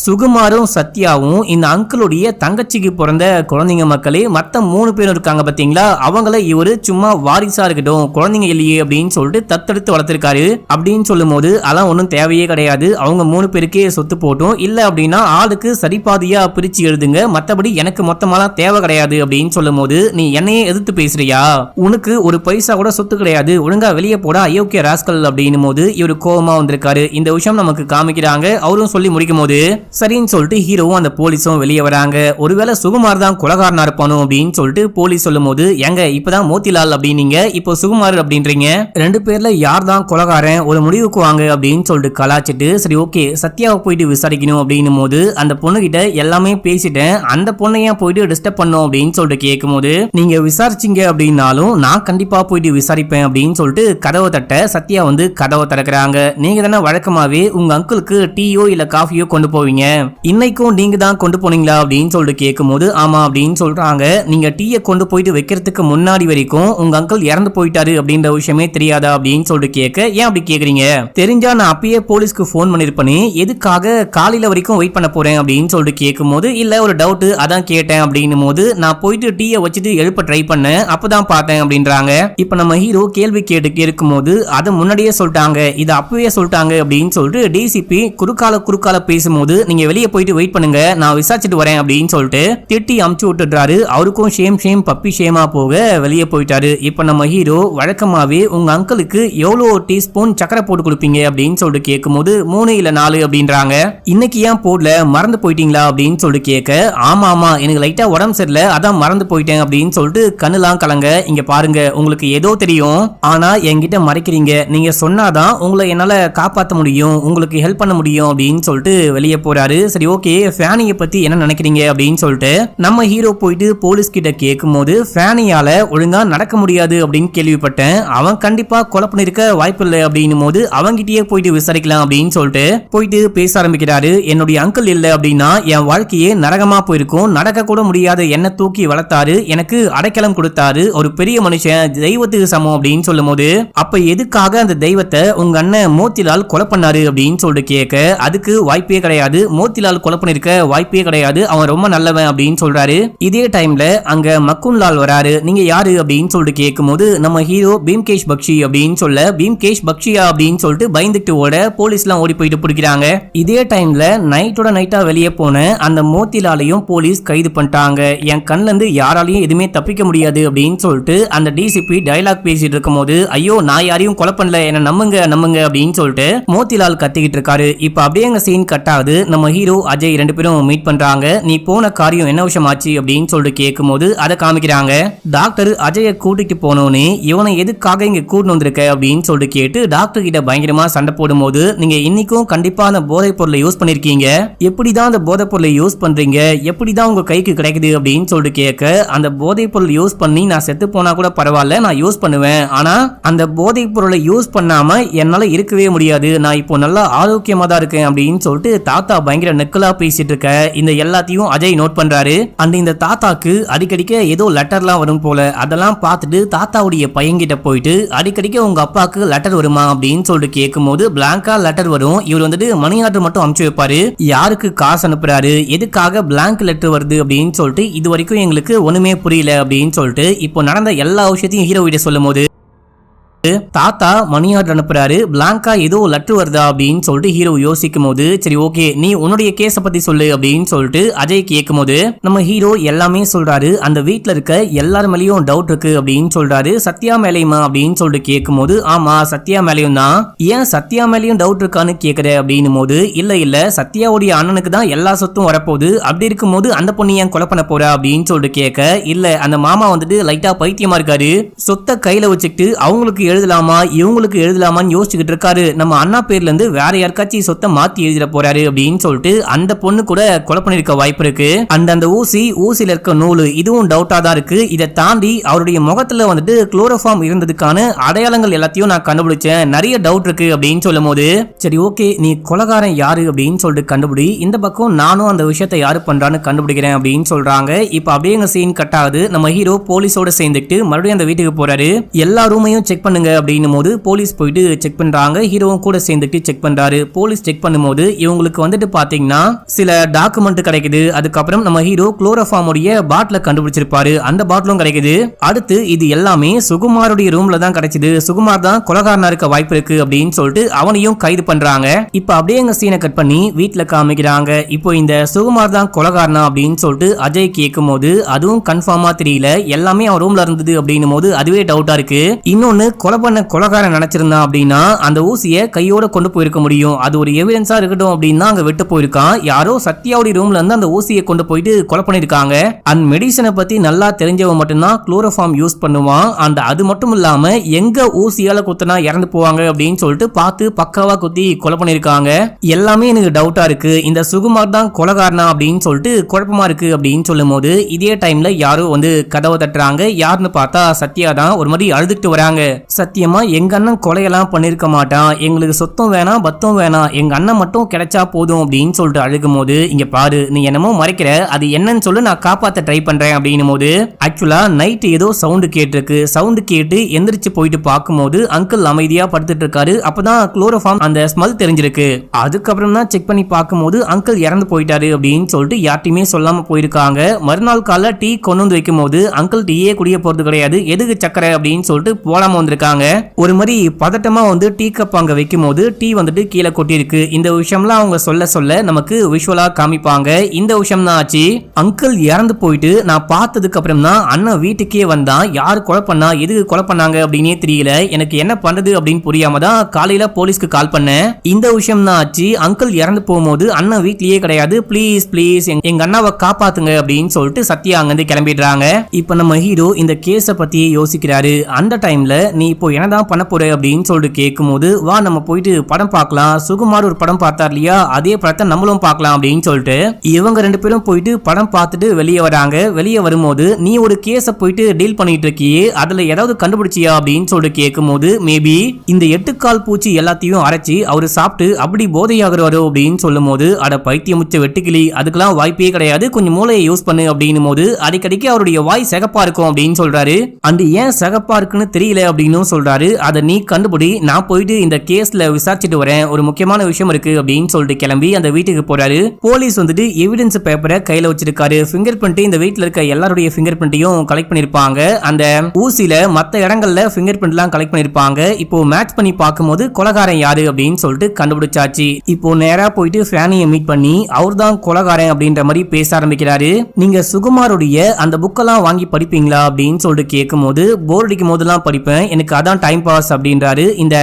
சுகுமாரும் சத்யாவும் இந்த அங்கிளுடைய தங்கச்சிக்கு பிறந்த குழந்தைங்க மக்களே, மத்த 3 பேரும் இருக்காங்க பாத்தீங்களா, அவங்கள இவரு சும்மா வாரிசா இருக்கட்டும் குழந்தைங்க இல்லையே அப்படின்னு சொல்லிட்டு தத்தெடுத்து வளர்த்திருக்காரு. அப்படின்னு சொல்லும் போது அதெல்லாம் ஒன்றும் தேவையே கிடையாது, அவங்க 3 பேருக்கே சொத்து போட்டும், இல்ல அப்படின்னா ஆளுக்கு சரிபாதியா பிரிச்சு எழுதுங்க, மத்தபடி எனக்கு மொத்தமாலாம் தேவை கிடையாது அப்படின்னு சொல்லும் போது நீ என்னையே எதிர்த்து பேசுறியா, உனக்கு ஒரு பைசா கூட சொத்து கிடையாது, ஒழுங்கா வெளியே போட அயோக்கிய ராஸ்கல் அப்படின்னும் போது இவரு கோபமா வந்திருக்காரு. இந்த விஷயம் நமக்கு காமிக்கிறாங்க. அவரும் சொல்லி முடிக்கும் போது சரின்னு சொல்லிட்டு ஹீரோவும் அந்த போலீஸும் வெளியே வராங்க. ஒருவேளை சுகுமார் தான் கொலைகாரனா இருப்பானோ அப்படின்னு சொல்லிட்டு போலீஸ் சொல்லும் போது, எங்க இப்பதான் மோத்திலால் அப்படின்னீங்க, இப்போ சுகுமார் அப்படின்றீங்க, 2 பேர்ல யார் தான் கொலைகாரன், ஒரு முடிவுக்கு வாங்க அப்படின்னு சொல்லிட்டு கலாச்சிட்டு சரி ஓகே சத்யாவை போயிட்டு விசாரிக்கணும் அப்படின்னும் போது அந்த பொண்ணு கிட்ட எல்லாமே பேசிட்டேன், அந்த பொண்ணையா போயிட்டு டிஸ்டர்ப் பண்ணும் அப்படின்னு சொல்லிட்டு கேட்கும் போது நீங்க விசாரிச்சீங்க அப்படின்னாலும் நான் கண்டிப்பா போயிட்டு விசாரிப்பேன் அப்படின்னு சொல்லிட்டு கதவை தட்ட சத்யா வந்து கதவை திறக்கிறாங்க. நீங்க தானே வழக்கமாவே உங்க அங்கிளுக்கு டீயோ இல்ல காஃபியோ கொண்டு போவீங்க, இன்னைக்கும் நீங்க தான் கொண்டு போனீங்களா அப்படின்னு அப்படின்னு சொல்லிட்டு கேட்கும்போது ஆமா அப்படின்னு சொல்றாங்க. நீங்க டீயை கொண்டு போயிட்டு வைக்கிறதுக்கு முன்னாடி வரைக்கும் உங்க அங்கிள் இறந்து போயிட்டாரு அப்படின்ற விஷயமே தெரியாதா அப்படின்னு சொல்லிட்டு கேட்க, ஏன் அப்படி கேக்குறீங்க, தெரிஞ்சா நான் அப்பயே போலீஸ்க்கு போன் பண்ணிருப்பேனே, எதுக்காக காலையில வரைக்கும் வெயிட் பண்ண போறேன் அப்படின்னு சொல்லிட்டு கேட்கும்போது இல்ல ஒரு டவுட் அதான் கேட்டேன் அப்படின்னும் போது நான் போயிட்டு டீயை வச்சுட்டு எழுப்ப ட்ரை பண்ணேன் அப்பதான் பார்த்தேன் அப்படின்றாங்க. இப்ப நம்ம ஹீரோ கேள்வி கேட்டு இருக்கும்போது அதை முன்னாடியே சொல்லிட்டாங்க, இதை அப்பவே சொல்லிட்டாங்க அப்படின்னு சொல்லிட்டு டிசிபி குறுக்கால பேசும்போது நீங்க வெளியே போயிட்டு வெயிட் பண்ணுங்க நான் விசாரிச்சுட்டு வரேன் அப்படின்னு சொல்லிட்டு திட்டி அமுச்சு விட்டுறாரு. அவருக்கும் ஷேம் பப்பி ஷேமா போக வெளியே போயிட்டாரு. இப்ப நம்ம ஹீரோ வழக்கமாவே உங்க அங்கிளுக்கு எவ்வளவு டீஸ்பூன் சக்கரை போட்டு கொடுப்பீங்க அப்படின்னு சொல்லிட்டு கேட்கும்போது 3 இல்ல 4 அப்படின்றாங்க. இன்னைக்கு ஏன் போடல மறந்து போயிட்டீங்களா அப்படின்னு சொல்லிட்டு கேட்க, ஆமா எனக்கு லைட்டா உடம்பு சரியில்லை அதான் மறந்து போயிட்டேன் அப்படின்னு சொல்லிட்டு கண்ணுலாம் கலங்க. இங்க பாருங்க உங்களுக்கு ஏதோ தெரியும் ஆனா என்கிட்ட மறைக்கிறீங்க, நீங்க சொன்னாதான் உங்களை என்னால காப்பாற்ற முடியும், உங்களுக்கு ஹெல்ப் பண்ண முடியும் அப்படின்னு சொல்லிட்டு வெளியே போறாரு. சரி ஓகே ஃபேனியை பத்தி என்ன நினைக்கிறீங்க அப்படின்னு சொல்லிட்டு நம்ம ஹீரோ போயிட்டு போலீஸ் கிட்ட கேட்கும்போது ஃபேனியால ஒழுங்கா நடக்க முடியாது அப்படின்னு கேள்விப்பட்டேன், அவன் கண்டிப்பா கொலை பண்ணிருக்க வாய்ப்பு இல்லை அப்படின்னும் போது அவங்கிட்டயே போயிட்டு விசாரிக்கலாம் அப்படின்னு சொல்லிட்டு போயிட்டு பேச ஆரம்பிக்கிறாரு. என்னுடைய அங்கிள் இல்ல அப்படின்னா என் வாழ்க்கையே நரகமா போயிருக்கும், நடக்க கூட முடியாத என்ன தூக்கி வளர்த்தாரு, எனக்கு அடைக்கலம் கொடுத்தாரு, ஒரு பெரிய மனுஷன் தெய்வத்துக்கு சமம் அப்படின்னு சொல்லும் போது அப்ப எதுக்காக அந்த தெய்வத்தை உங்க அண்ணன் மோத்திலால் கொலை பண்ணாரு அப்படின்னு சொல்லிட்டு கேட்க, அதுக்கு வாய்ப்பே கிடையாது, மோத்திலால் கொலை பண்ணிருக்க வாய்ப்பே கிடையாது, அவன் ரொம்ப நல்லவன் அப்படின்னு சொல்றாரு. இதே டைம்ல அங்க மக்குன்லால் வராரு. நீங்க யாரு அப்படின்னு சொல்லிட்டு கேட்கும்போது நம்ம ஹீரோ பீம்கேஷ் பக்ஷி அப்படின்னு சொல்ல, பீம்கேஷ் பக்ஷியா அப்படின்னு சொல்லிட்டு பயந்துட்டு ஓட போலீஸ்லாம் ஓடி போயிட்டு பிடிக்கிறாங்க. இதே டைம்ல நைட்டோட நைட்டா வெளியே போன அந்த மோத்திலாலையும் போலீஸ் கைது பண்ணிட்டாங்க. என் கண்ணுல இருந்து யாராலையும் எதுவுமே தப்பிக்க முடியாது அப்படின்னு சொல்லிட்டு அந்த டிசிபி டயலாக் பேசிட்டு இருக்கும் போது ஐயோ நான் யாரையும் கொலை பண்ணல என்ன நம்புங்க அப்படின்னு சொல்லிட்டு மோத்திலால் கத்திக்கிட்டு இருக்காரு. இப்ப அப்படியே எங்க சீன் கட் ஆகுது. நம்ம ஹீரோ அஜய் 2 பேரும் மீட் பண்றாங்க. நீ போன காரியம் என்ன விஷயம் ஆச்சு அப்படின்னு சொல்லிட்டு கேட்கும் போது அதை காமிக்கிறாங்க. டாக்டர் அஜய கூட்டிட்டு போனோன்னு இவனை எதுக்காக இங்க கூட்டு வந்திருக்க அப்படின்னு சொல்லிட்டு கேட்டு டாக்டர் கிட்ட பயங்கரமா சண்டை போடும் போது நீங்க இன்னைக்கும் கண்டிப்பா அந்த போதைப் பொருளை யூஸ் பண்ணிருக்கீங்க, எப்படிதான் அந்த போதைப் பொருளை யூஸ் பண்றீங்க, எப்படிதான் உங்க கைக்கு கிடைக்குது அப்படின்னு சொல்லிட்டு கேட்க, அந்த போதைப் பொருள் யூஸ் பண்ணி நான் செத்து போனா கூட பரவாயில்ல நான் யூஸ் பண்ணுவேன், ஆனா அந்த போதைப் பொருளை யூஸ் பண்ணாம என்னால இருக்கவே முடியாது, நான் இப்போ நல்லா ஆரோக்கியமா தான் இருக்கேன் அப்படின்னு சொல்லிட்டு தாத்தா பயங்கர நெக்கலா பேசிட்டு இருக்க. இந்த எல்லாத்தையும் அஜய் நோட் பண்றாரு. அண்ட் இந்த தாத்தாக்கு அடிக்கடிக்க ஏதோ லெட்டர்லாம் வரும் போல, அதெல்லாம் பார்த்துட்டு தாத்தாவுடைய பையன்கிட்ட போயிட்டு அடிக்கடிக்க உங்க அப்பாவுக்கு லெட்டர் வருமா அப்படின்னு சொல்லிட்டு கேட்கும் போது பிளாங்கா லெட்டர் வரும். இவர் வந்துட்டு மணி ஆர்டர் மட்டும் அனுப்பிச்சு வைப்பாரு, யாருக்கு காசு அனுப்புறாரு எதுக்காக பிளாங்க் லெட்டர் வருது அப்படின்னு சொல்லிட்டு இது வரைக்கும் எங்களுக்கு ஒண்ணுமே புரியல அப்படின்னு சொல்லிட்டு இப்போ நடந்த எல்லா விஷயத்தையும் ஹீரோ கிட்ட சொல்லும் போது தாத்தா மணி ஆர்டர் அனுப்புறாரு, பிளாங்கா ஏதோ லெட்டர் வருதா அப்படின்னு சொல்லிட்டு ஹீரோ யோசிக்கும் போது சரி ஓகே நீ உன்னுடைய கேஸ பத்தி சொல்லு அப்படின்னு சொல்லிட்டு அஜய் கேட்கும் போது நம்ம ஹீரோ எல்லாமே சொல்றாரு. அந்த வீட்டுல இருக்க எல்லார் மேலயும் டவுட் இருக்கு அப்படின்னு சொல்றாரு. சத்யா மேலையுமா அப்படின்னு சொல்லிட்டு கேட்கும் போது ஆமா சத்யா மேலையும் தான், ஏன் சத்யா மேலையும் டவுட் இருக்கான்னு கேக்குற அப்படின்னும் போது இல்ல சத்யாவுடைய அண்ணனுக்கு தான் எல்லா சொத்தும் வரப்போகுது, அப்படி இருக்கும் போது அந்த பொண்ணு ஏன் கொலை பண்ண போற அப்படின்னு சொல்லிட்டு கேட்க, இல்ல அந்த மாமா வந்துட்டு லைட்டா பைத்தியமா இருக்காரு, சொத்தை கையில வச்சுக்கிட்டு அவங்களுக்கு எழுதலாமா இவங்களுக்கு எழுதலாமான்னு யோசிச்சுக்கிட்டு இருக்காரு, நம்ம அண்ணா பேர்ல இருந்து வேற யாருக்காச்சும் சொத்தை மாத்தி எழுதிட போறாரு அப்படின்னு சொல்லிட்டு அந்த பொண்ணு கூட கொலை பண்ணிருக்க வாய்ப்பு இருக்கு. அந்த ஊசியில இருக்க நூலு இதுவும் டவுட்டா தான் இருக்கு. இதை தாண்டி அவருடைய முகத்துல வந்துட்டு குளோரோஃபார்ம் இருந்ததுக்கான அடையாளங்கள் எல்லாத்தையும் நான் கண்டுபிடிச்சேன், நிறைய டவுட் இருக்கு அப்படின்னு சொல்லும் போது சரி ஓகே நீ கொலைகாரன் யாரு அப்படின்னு சொல்லிட்டு கண்டுபிடி, இந்த பக்கம் நானும் அந்த விஷயத்தை யாரு பண்றான்னு கண்டுபிடிக்கிறேன் அப்படின்னு சொல்றாங்க. இப்ப அப்படியே எங்க சீன் கட் ஆகுது. நம்ம ஹீரோ போலீஸோட சேர்ந்துட்டு மறுபடியும் அந்த வீட்டுக்கு போறாரு. எல்லா ரூமையும் செக் பண்ணுங்க அப்படின்னும் போது போலீஸ் போயிட்டு செக் பண்றாங்க. ஹீரோவும் கூட சேர்ந்துட்டு செக் பண்றாரு. போலீஸ் செக் பண்ணும்போது இவங்களுக்கு வந்துட்டு பாத்தீங்கன்னா சில டாக்குமெண்ட் கிடைக்குது. அதுக்கப்புறம் நம்ம ஹீரோ குளோரோஃபார்ம் உடைய பாட்டில கண்டுபிடிச்சிருப்பாரு, அந்த பாட்டிலும் கிடைக்குது. அடுத்து இது எல்லாமே சுகுமாருடைய ரூம்ல தான் கிடைச்சது, சுகுமார் தான் கொலைகாரனா இருக்க வாய்ப்பு இருக்கு அப்படின்னு சொல்லிட்டு அவனையும் கைது பண்றாங்க. இப்ப அப்படியே எங்க சீனை கட் பண்ணி வீட்டுல காமிக்கிறாங்க. இப்போ இந்த சுகுமார் தான் கொலைகாரனா அப்படின்னு சொல்லிட்டு அஜய் கேட்கும் போது அதுவும் கன்ஃபார்மா தெரியல, எல்லாமே அவன் ரூம்ல இருந்தது அப்படின்னும் போது அதுவே டவுட்டா இருக்கு. இன்னொன்னு கொலை பண்ண கொலைகாரன் நினைச்சிருந்தான் அப்படின்னா அந்த ஊசியை கையோட கொண்டு போயிருக்க முடியும், அது ஒரு எவிடன்ஸா இருக்கட்டும் அப்படின்னா அங்க விட்டு போயிருக்கான். யாரோ சத்யாவுடைய ரூம்ல இருந்து அந்த ஊசியை கொண்டு போயிட்டு கொலை பண்ணிருக்காங்க. அந்த மெடிசனை பத்தி நல்லா தெரிஞ்சவன் மட்டும்தான் குளோரோஃபார்ம் யூஸ் பண்ணுவான். அந்த அது மட்டும் இல்லாம எங்க ஊசியால குத்தினா இறந்து போவாங்க அப்படின்னு சொல்லிட்டு பார்த்து பக்காவா குத்தி கொலை பண்ணிருக்காங்க. எல்லாமே எனக்கு டவுட்டா இருக்கு, இந்த சுகுமார் தான் கொலைகாரனா அப்படின்னு சொல்லிட்டு குழப்பமா இருக்கு அப்படின்னு சொல்லும் போது இதே டைம்ல யாரோ வந்து கதவை தட்டுறாங்க. யாருன்னு பார்த்தா சத்யா தான். ஒரு மாதிரி அழுதுட்டு வராங்க. சத்தியமா எங்க அண்ணன் கொலையெல்லாம் பண்ணிருக்க மாட்டான், எங்களுக்கு சொத்தம் வேணாம் பத்தம் வேணாம், எங்க அண்ணன் மட்டும் கிடைச்சா போதும் அப்படின்னு சொல்லிட்டு அழுகும் போது, இங்க பாரு நீ என்னமோ மறைக்கிற, அது என்னன்னு சொல்லு நான் காப்பாத்த ட்ரை பண்றேன் அப்படின்னும் போது, ஆக்சுவலா நைட் ஏதோ சவுண்டு கேட்டிருக்கு. சவுண்டு கேட்டு எந்திரிச்சு போயிட்டு பார்க்கும்போது அங்கிள் அமைதியா படுத்துட்டு இருக்காரு. அப்பதான் குளோரோஃபார்ம் அந்த ஸ்மெல் தெரிஞ்சிருக்கு. அதுக்கப்புறம் தான் செக் பண்ணி பார்க்கும்போது அங்கிள் இறந்து போயிட்டாரு அப்படின்னு சொல்லிட்டு யார்ட்டையுமே சொல்லாம போயிருக்காங்க. மறுநாள் காலைல டீ கொண்டு வந்து வைக்கும் போது அங்கிள் டீயே குடிய போறது கிடையாது, எதுக்கு சக்கரை அப்படின்னு சொல்லிட்டு போடாம வந்திருக்காங்க. ஒரு மாதிரி பதட்டமா வந்து டீ கப் அங்க வைக்கும் போது டீ வந்துட்டு கீழே கொட்டி இருக்கு. இந்த விஷயம்லாம் அவங்க சொல்ல சொல்ல நமக்கு விஷுவலா காமிப்பாங்க. இந்த விஷயம் தான் ஆச்சு. அங்கிள் இறந்து போயிட்டு நான் பார்த்ததுக்கு அப்புறம் தான் அண்ணன் வீட்டுக்கே வந்தான். யாரு கொலை பண்ணா, எதுக்கு கொலை பண்ணாங்க அப்படின்னே தெரியல. எனக்கு என்ன பண்றது அப்படின்னு புரியாம தான் காலையில போலீஸ்க்கு கால் பண்ணேன். இந்த விஷயம் தான் ஆச்சு. அங்கிள் இறந்து போகும்போது அண்ணன் வீட்லயே கிடையாது, ப்ளீஸ் ப்ளீஸ் எங்க அண்ணாவை காப்பாத்துங்க அப்படின்னு சொல்லிட்டு சத்யா அங்கிருந்து கிளம்பிடுறாங்க. இப்ப நம்ம ஹீரோ இந்த கேஸ பத்தியே யோசிக்கிறாரு. அந்த டைம்ல நீ இப்போ என்னதான் பண்ண போற அப்படின்னு சொல்லிட்டு கேட்கும் போது, வா நம்ம போயிட்டு படம் பார்க்கலாம், சுகுமார் ஒரு படம் பார்த்தார் இல்லையா, அதே படத்தை நம்மளும் பார்க்கலாம் அப்படின்னு சொல்லிட்டு இவங்க ரெண்டு பேரும் போயிட்டு படம் பார்த்துட்டு வெளியே வராங்க. வெளியே வரும்போது, நீ ஒரு கேஸ போயிட்டு டீல் பண்ணிட்டு இருக்கியே, அதுல ஏதாவது கண்டுபிடிச்சியா அப்படின்னு சொல்லிட்டு கேட்கும் போது, மேபி இந்த 8 கால் பூச்சி எல்லாத்தையும் அரைச்சி அவரு சாப்பிட்டு அப்படி போதையாகிறவரோ அப்படின்னு சொல்லும் போது, அட பைத்தியம் முச்ச வெட்டுக்கிளி, அதுக்கெல்லாம் வாய்ப்பே கிடையாது, கொஞ்சம் மூளையை யூஸ் பண்ணு அப்படின்னும் போது, அடிக்கடிக்கு அவருடைய வாய் சிகப்பா இருக்கும் அப்படின்னு சொல்றாரு. அந்த ஏன் சிகப்பா இருக்குன்னு தெரியல அப்படின்னு சொல்றாரு. அதை நீ கண்டுபிடி, நான் போயிட்டு இந்த கேஸ்ல விசாரிச்சுட்டு வரேன், ஒரு முக்கியமான விஷயம் இருக்கு அப்படின்னு சொல்லிட்டு கிளம்பி அந்த வீட்டுக்கு போறாரு. போலீஸ் வந்துட்டு எவிடன்ஸ் பேப்பரை கையில வச்சிருக்காரு. ஃபிங்கர் பிரிண்ட், இந்த வீட்டுல இருக்க எல்லாருடைய ஃபிங்கர் பிரிண்ட்டையும் கலெக்ட் பண்ணிருப்பாங்க. அந்த ஊசியில மத்த இடங்கள்ல ஃபிங்கர் பிரிண்ட் எல்லாம் கலெக்ட் பண்ணிருப்பாங்க. இப்போ மேட்ச் பண்ணி பார்க்கும்போது கொலைகாரன் யாரு அப்படின்னு சொல்லிட்டு கண்டுபிடிச்சாச்சு. இப்போ நேரா போயிட்டு ஃபேனியை மீட் பண்ணி அவர் தான் கொலைகாரன் அப்படின்ற மாதிரி பேச ஆரம்பிக்கிறாரு. நீங்க சுகுமாருடைய அந்த புக்கெல்லாம் வாங்கி படிப்பீங்களா அப்படின்னு சொல்லிட்டு கேட்கும் போது, போர் அடிக்கும் போதெல்லாம் படிப்பேன், எனக்கு அதான் டைம் பாஸ் அப்படின்றாரு. இந்த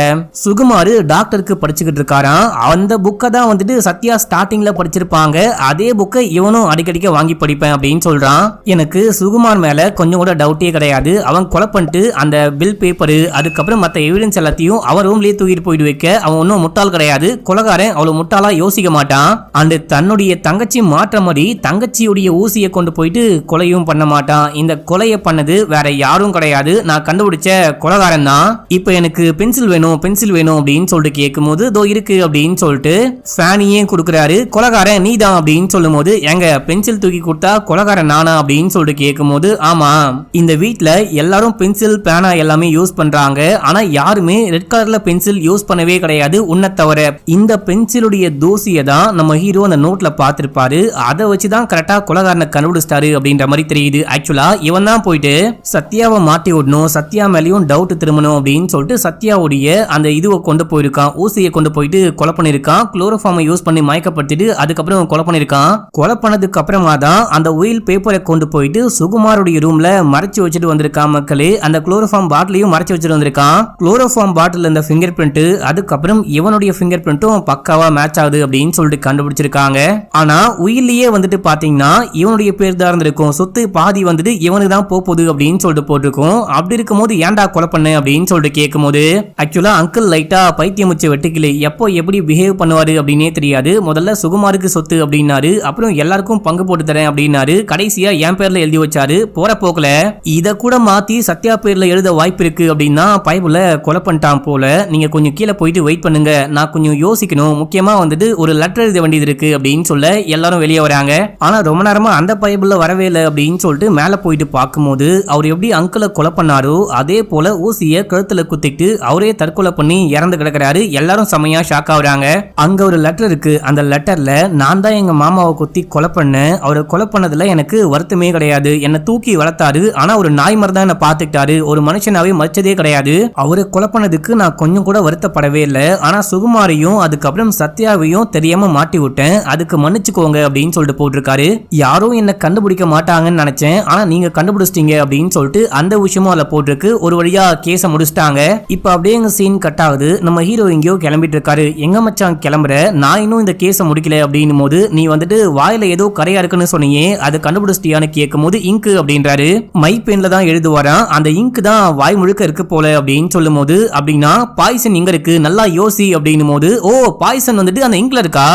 சுகுமாரு டாக்டருக்கு படிச்சுக்கிட்டு இருக்காராம். அந்த புக்கை தான் வந்துட்டு சத்யா ஸ்டார்டிங்ல படிச்சிருப்பாங்க. அதே புக்கை இவனும் அடிக்கடிக்க வாங்கி படிப்பேன் அப்படின்னு சொல்றான். எனக்கு சுகுமார் மேல கொஞ்சம் கூட டவுட்டே கிடையாது. அவன் கொலை பண்ணிட்டு அந்த பில் பேப்பரு, அதுக்கப்புறம் மற்ற எவிடன்ஸ் எல்லாத்தையும் அவன் ரூம்லயே தூக்கிட்டு போயிட்டு வைக்க அவன் ஒன்னும் முட்டாள் கிடையாது. கொலைகாரன் அவ்வளவு முட்டாளா யோசிக்க மாட்டான். அந்த தன்னுடைய தங்கச்சி மாற்ற மாதிரி தங்கச்சியுடைய ஊசியை கொண்டு போயிட்டு கொலையும் பண்ண மாட்டான். இந்த கொலையை பண்ணது வேற யாரும் கிடையாது, நான் கண்டுபிடிச்ச கொலைகாரன் தான். இப்ப எனக்கு பென்சில் வேணும் பென்சில் வேணும் அப்படின்னு சொல்லிட்டு கேட்கும் போது, தோ இருக்கு அப்படின்னு சொல்லிட்டு ஃபேனியே கொடுக்குறாரு. கொலைகாரன் நீ தான் அப்படின்னு சொல்லும் போது, எங்க பென்சில் தூக்கி கொடுத்தா கொலைகாரன் நானா அப்படின்னு சொல்லிட்டு கேட்கும் போது, ஆமா இந்த வீட்ல எல்லாரும் பென்சில் பேனா எல்லாமே யூஸ் பண்றாங்க, ஆனா யாருமே ரெட் கலர்ல பென்சில் யூஸ் பண்ணவே கிடையாது உன்னை தவிர. இந்த பென்சிலுடைய தூசியை தான் நம்ம ஹீரோ அந்த நோட்ல பார்த்திருப்பாரு. அதை வச்சுதான் கரெக்டா கொலைகாரனை கண்டுபிடிச்சிட்டாரு அப்படின்ற மாதிரி தெரியுது. ஆக்சுவலா இவன் தான் போயிட்டு சத்யாவை மாட்டி விடணும், சத்யா மேலேயும் டவுட் திரும்பணும் அப்படின்னு சொல்லிட்டு சத்யாவுடைய அந்த இதுவை கொண்டு போயிருக்கான், ஊசியை கொண்டு போயிட்டு கொலை பண்ணிருக்கான். குளோரோஃபார்மை யூஸ் பண்ணி மயக்கப்படுத்திட்டு அதுக்கப்புறம் கொலை பண்ணிருக்கான். கொலை பண்ணதுக்கு அப்புறமா தான் அந்த உயில் பேப்பரை கொண்டு போயிட்டு சுகுமாருடைய ரூம்ல மறைச்சு வச்சுட்டு வந்திருக்கான். மக்களே, அந்த குளோரோஃபார்ம் பாட்டிலையும் மறைச்சு வச்சுட்டு வந்திருக்கான். குளோரோஃபார்ம் பாட்டில் இந்த ஃபிங்கர் பிரிண்ட், அதுக்கப்புறம் இவனுடைய ஃபிங்கர் பிரிண்ட்டும் பக்காவா மேட்ச் ஆகுது அப்படின்னு சொல்லிட்டு கண்டுபிடிச்சிருக்காங்க. ஆனா உயிலேயே வந்துட்டு பாத்தீங்கன்னா இவனுடைய பேர் தான் இருந்திருக்கும், சொத்து பாதி வந்துட்டு இவனுக்கு தான் போகுது அப்படின்னு சொல்லிட்டு போட்டிருக்கும். அப்படி இருக்கும்போது ஏன்டா கொலை பண்ண அப்படின்னு சொல்லிட்டு கேட்கும் போது, ஆக்சுவலா அங்கிள் லைட்டா பைத்தியம் முச்ச வெட்டுக்கிளி, எப்போ எப்படி பிஹேவ் பண்ணுவாரு அப்படின்னே தெரியாது. முதல்ல சுகுமாருக்கு சொத்து அப்படின்னாரு, அப்புறம் எல்லாருக்கும் பங்கு போட்டு தரேன் அப்படின்னாரு, கடைசியா என் பேர்ல எழுதி வச்சாரு. போற போக்குல இத கூட மாத்தி சத்யா பேர்ல எழுத வாய்ப்பு இருக்கு அப்படின்னா பைபிள கொலை பண்ணிட்டான் போல. நீங்க கொஞ்சம் கீழே போயிட்டு வெயிட் பண்ணுங்க, நான் கொஞ்சம் யோசிக்கணும், முக்கியமா வந்துட்டு ஒரு லெட்டர் எழுத வேண்டியது இருக்கு அப்படின்னு சொல்ல எல்லாரும் வெளியே வராங்க. ஆனா ரொம்ப நேரமா அந்த பைபிள்ல வரவே இல்லை அப்படின்னு சொல்லிட்டு மேல போயிட்டு பார்க்கும்போது, அவர் எப்படி அங்கிளை கொலை பண்ணாரோ அதே போல ஊசிய கழுத்துல குத்திட்டு அவரே தற்கொலை பண்ணி இறந்து கிடக்குறாரு. எல்லாரும் செமையா ஷாக் ஆகுறாங்க. அங்க ஒரு லெட்டர் இருக்கு. அந்த லெட்டர்ல, நான் தான் எங்க மாமாவை குத்தி கொலை பண்ணேன், அவரை கொலை பண்ணதுல எனக்கு வருத்தமே கிடையாது, என்னை தூக்கி வளர்த்தாரு, ஆனா ஒரு நாய் மாதிரி தான் என்ன பாத்துக்கிட்டாரு, ஒரு மனுஷனாவே மதிச்சதே கிடையாது, அவரை கொலை பண்ணதுக்கு நான் கொஞ்சம் கூட வருத்தப்படவே இல்லை, ஆனா சுகுமாரையும் அதுக்கப்புறம் சத்யாவையும் தெரியாம மாட்டி விட்டேன், அதுக்கு மன்னிச்சுக்கோங்க அப்படின்னு சொல்லிட்டு போட்டிருக்காரு. யாரும் என்ன கண்டுபிடிக்க மாட்டாங்கன்னு நினைச்சேன், ஆனா நீங்க கண்டுபிடிச்சிட்டீங்க அப்படின்னு சொல்லிட்டு அந்த விஷயமும் அதுல போட்டிருக்கு. ஒரு வழியா கேஸ முடிச்சிட்டாங்க. இப்ப அப்படியே எங்க சீன் கட் ஆகுது. நம்ம ஹீரோ எங்கேயோ கிளம்பிட்டு இருக்காரு. எங்க மச்சான் கிளம்புற, நான் இன்னும் இந்த கேஸ முடிக்கல அப்படின்னும் போது, நீ வந்துட்டு வாயில ஏதோ கரையா இருக்குன்னு சொன்னீங்க, அது கண்டுபிடிச்சிட்டியான்னு கேட்கும் போது, இங்கு அப்படின்றாரு. மை பென்ல தான் எழுதுவாராம், அந்த இங்கு தான் வாய் முழுக்க இருக்கு போல அப்படின்னு சொல்லும் போது, அப்படின்னா பாய்சன் இங்க இருக்கு, நல்லா யோசி அப்படின்னும் போது, ஓ பாய்சன் வந்துட்டு அந்த இங்க்ல இருக்கா,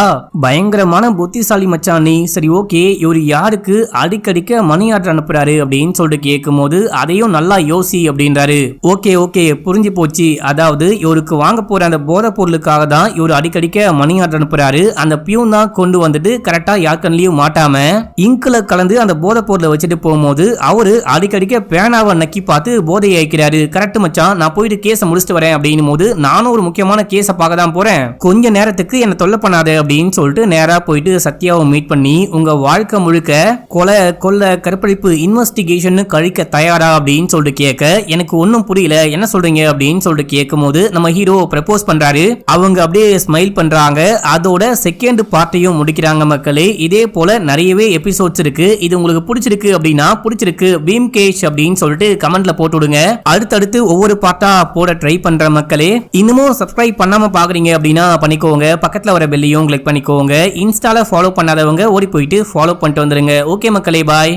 பயங்கரமான புத்திசாலி மச்சான் நீ, சரி ஓகே இவரு யாருக்கு அடிக்கடிக்க மணி ஆர்டர் அனுப்புறாரு அப்படின்னு சொல்லிட்டு கேட்கும் போது, அதையும் நல்லா யோசி அப்படின்றாரு. ஓகே ஓகே ஓகே புரிஞ்சு போச்சு. அதாவது இவருக்கு வாங்க போற அந்த போதை பொருளுக்காக தான் இவர் அடிக்கடிக்க மணி ஆர்டர் அனுப்புறாரு. அந்த பியூன் தான் கொண்டு வந்துட்டு கரெக்டா யாக்கன்லயும் மாட்டாம இங்க்ல கலந்து அந்த போதை பொருளை வச்சுட்டு போகும்போது அவரு அடிக்கடிக்க பேனாவை நக்கி பார்த்து போதையை அயக்கிறாரு. கரெக்ட் மச்சான், நான் போயிட்டு கேஸை முடிச்சுட்டு வரேன் அப்படின்னும் போது நானும் ஒரு முக்கியமான கேஸை பார்க்க தான் போறேன், கொஞ்ச நேரத்துக்கு என்ன தொல்லை பண்ணாத அப்படின்னு சொல்லிட்டு நேரா போயிட்டு சத்யாவை மீட் பண்ணி உங்க வாழ்க்கை முழுக்க கொலை கொள்ளை கற்பழிப்பு இன்வெஸ்டிகேஷன் கழிக்க தயாரா அப்படின்னு சொல்லிட்டு கேட்க எனக்கு ஒன்னும் புரியல, என்ன சொல்றீங்க அப்படின்னு சொல்லிட்டு கேட்கும் போது நம்ம ஹீரோ ப்ரப்போஸ் பண்றாரு. அவங்க அப்படியே ஸ்மைல் பண்றாங்க. அதோட செகண்ட் பார்ட்டையும் முடிக்கிறாங்க மக்களே. இதே போல நிறையவே எபிசோட்ஸ் இருக்கு. இது உங்களுக்கு பிடிச்சிருக்கு அப்படின்னா பிடிச்சிருக்கு பீம்கேஷ் அப்படின்னு சொல்லிட்டு கமெண்ட்ல போட்டு விடுங்க. அடுத்தடுத்து ஒவ்வொரு பார்ட்டா போட ட்ரை பண்ற மக்களே. இன்னமும் சப்ஸ்கிரைப் பண்ணாம பாக்குறீங்க அப்படின்னா பண்ணிக்கோங்க. பக்கத்துல வர பெல்லையும் கிளிக் பண்ணிக்கோங்க. இன்ஸ்டால ஃபாலோ பண்ணாதவங்க ஓடி போயிட்டு ஃபாலோ பண்ணிட்டு வந்துருங்க. ஓகே மக்களே, பாய்.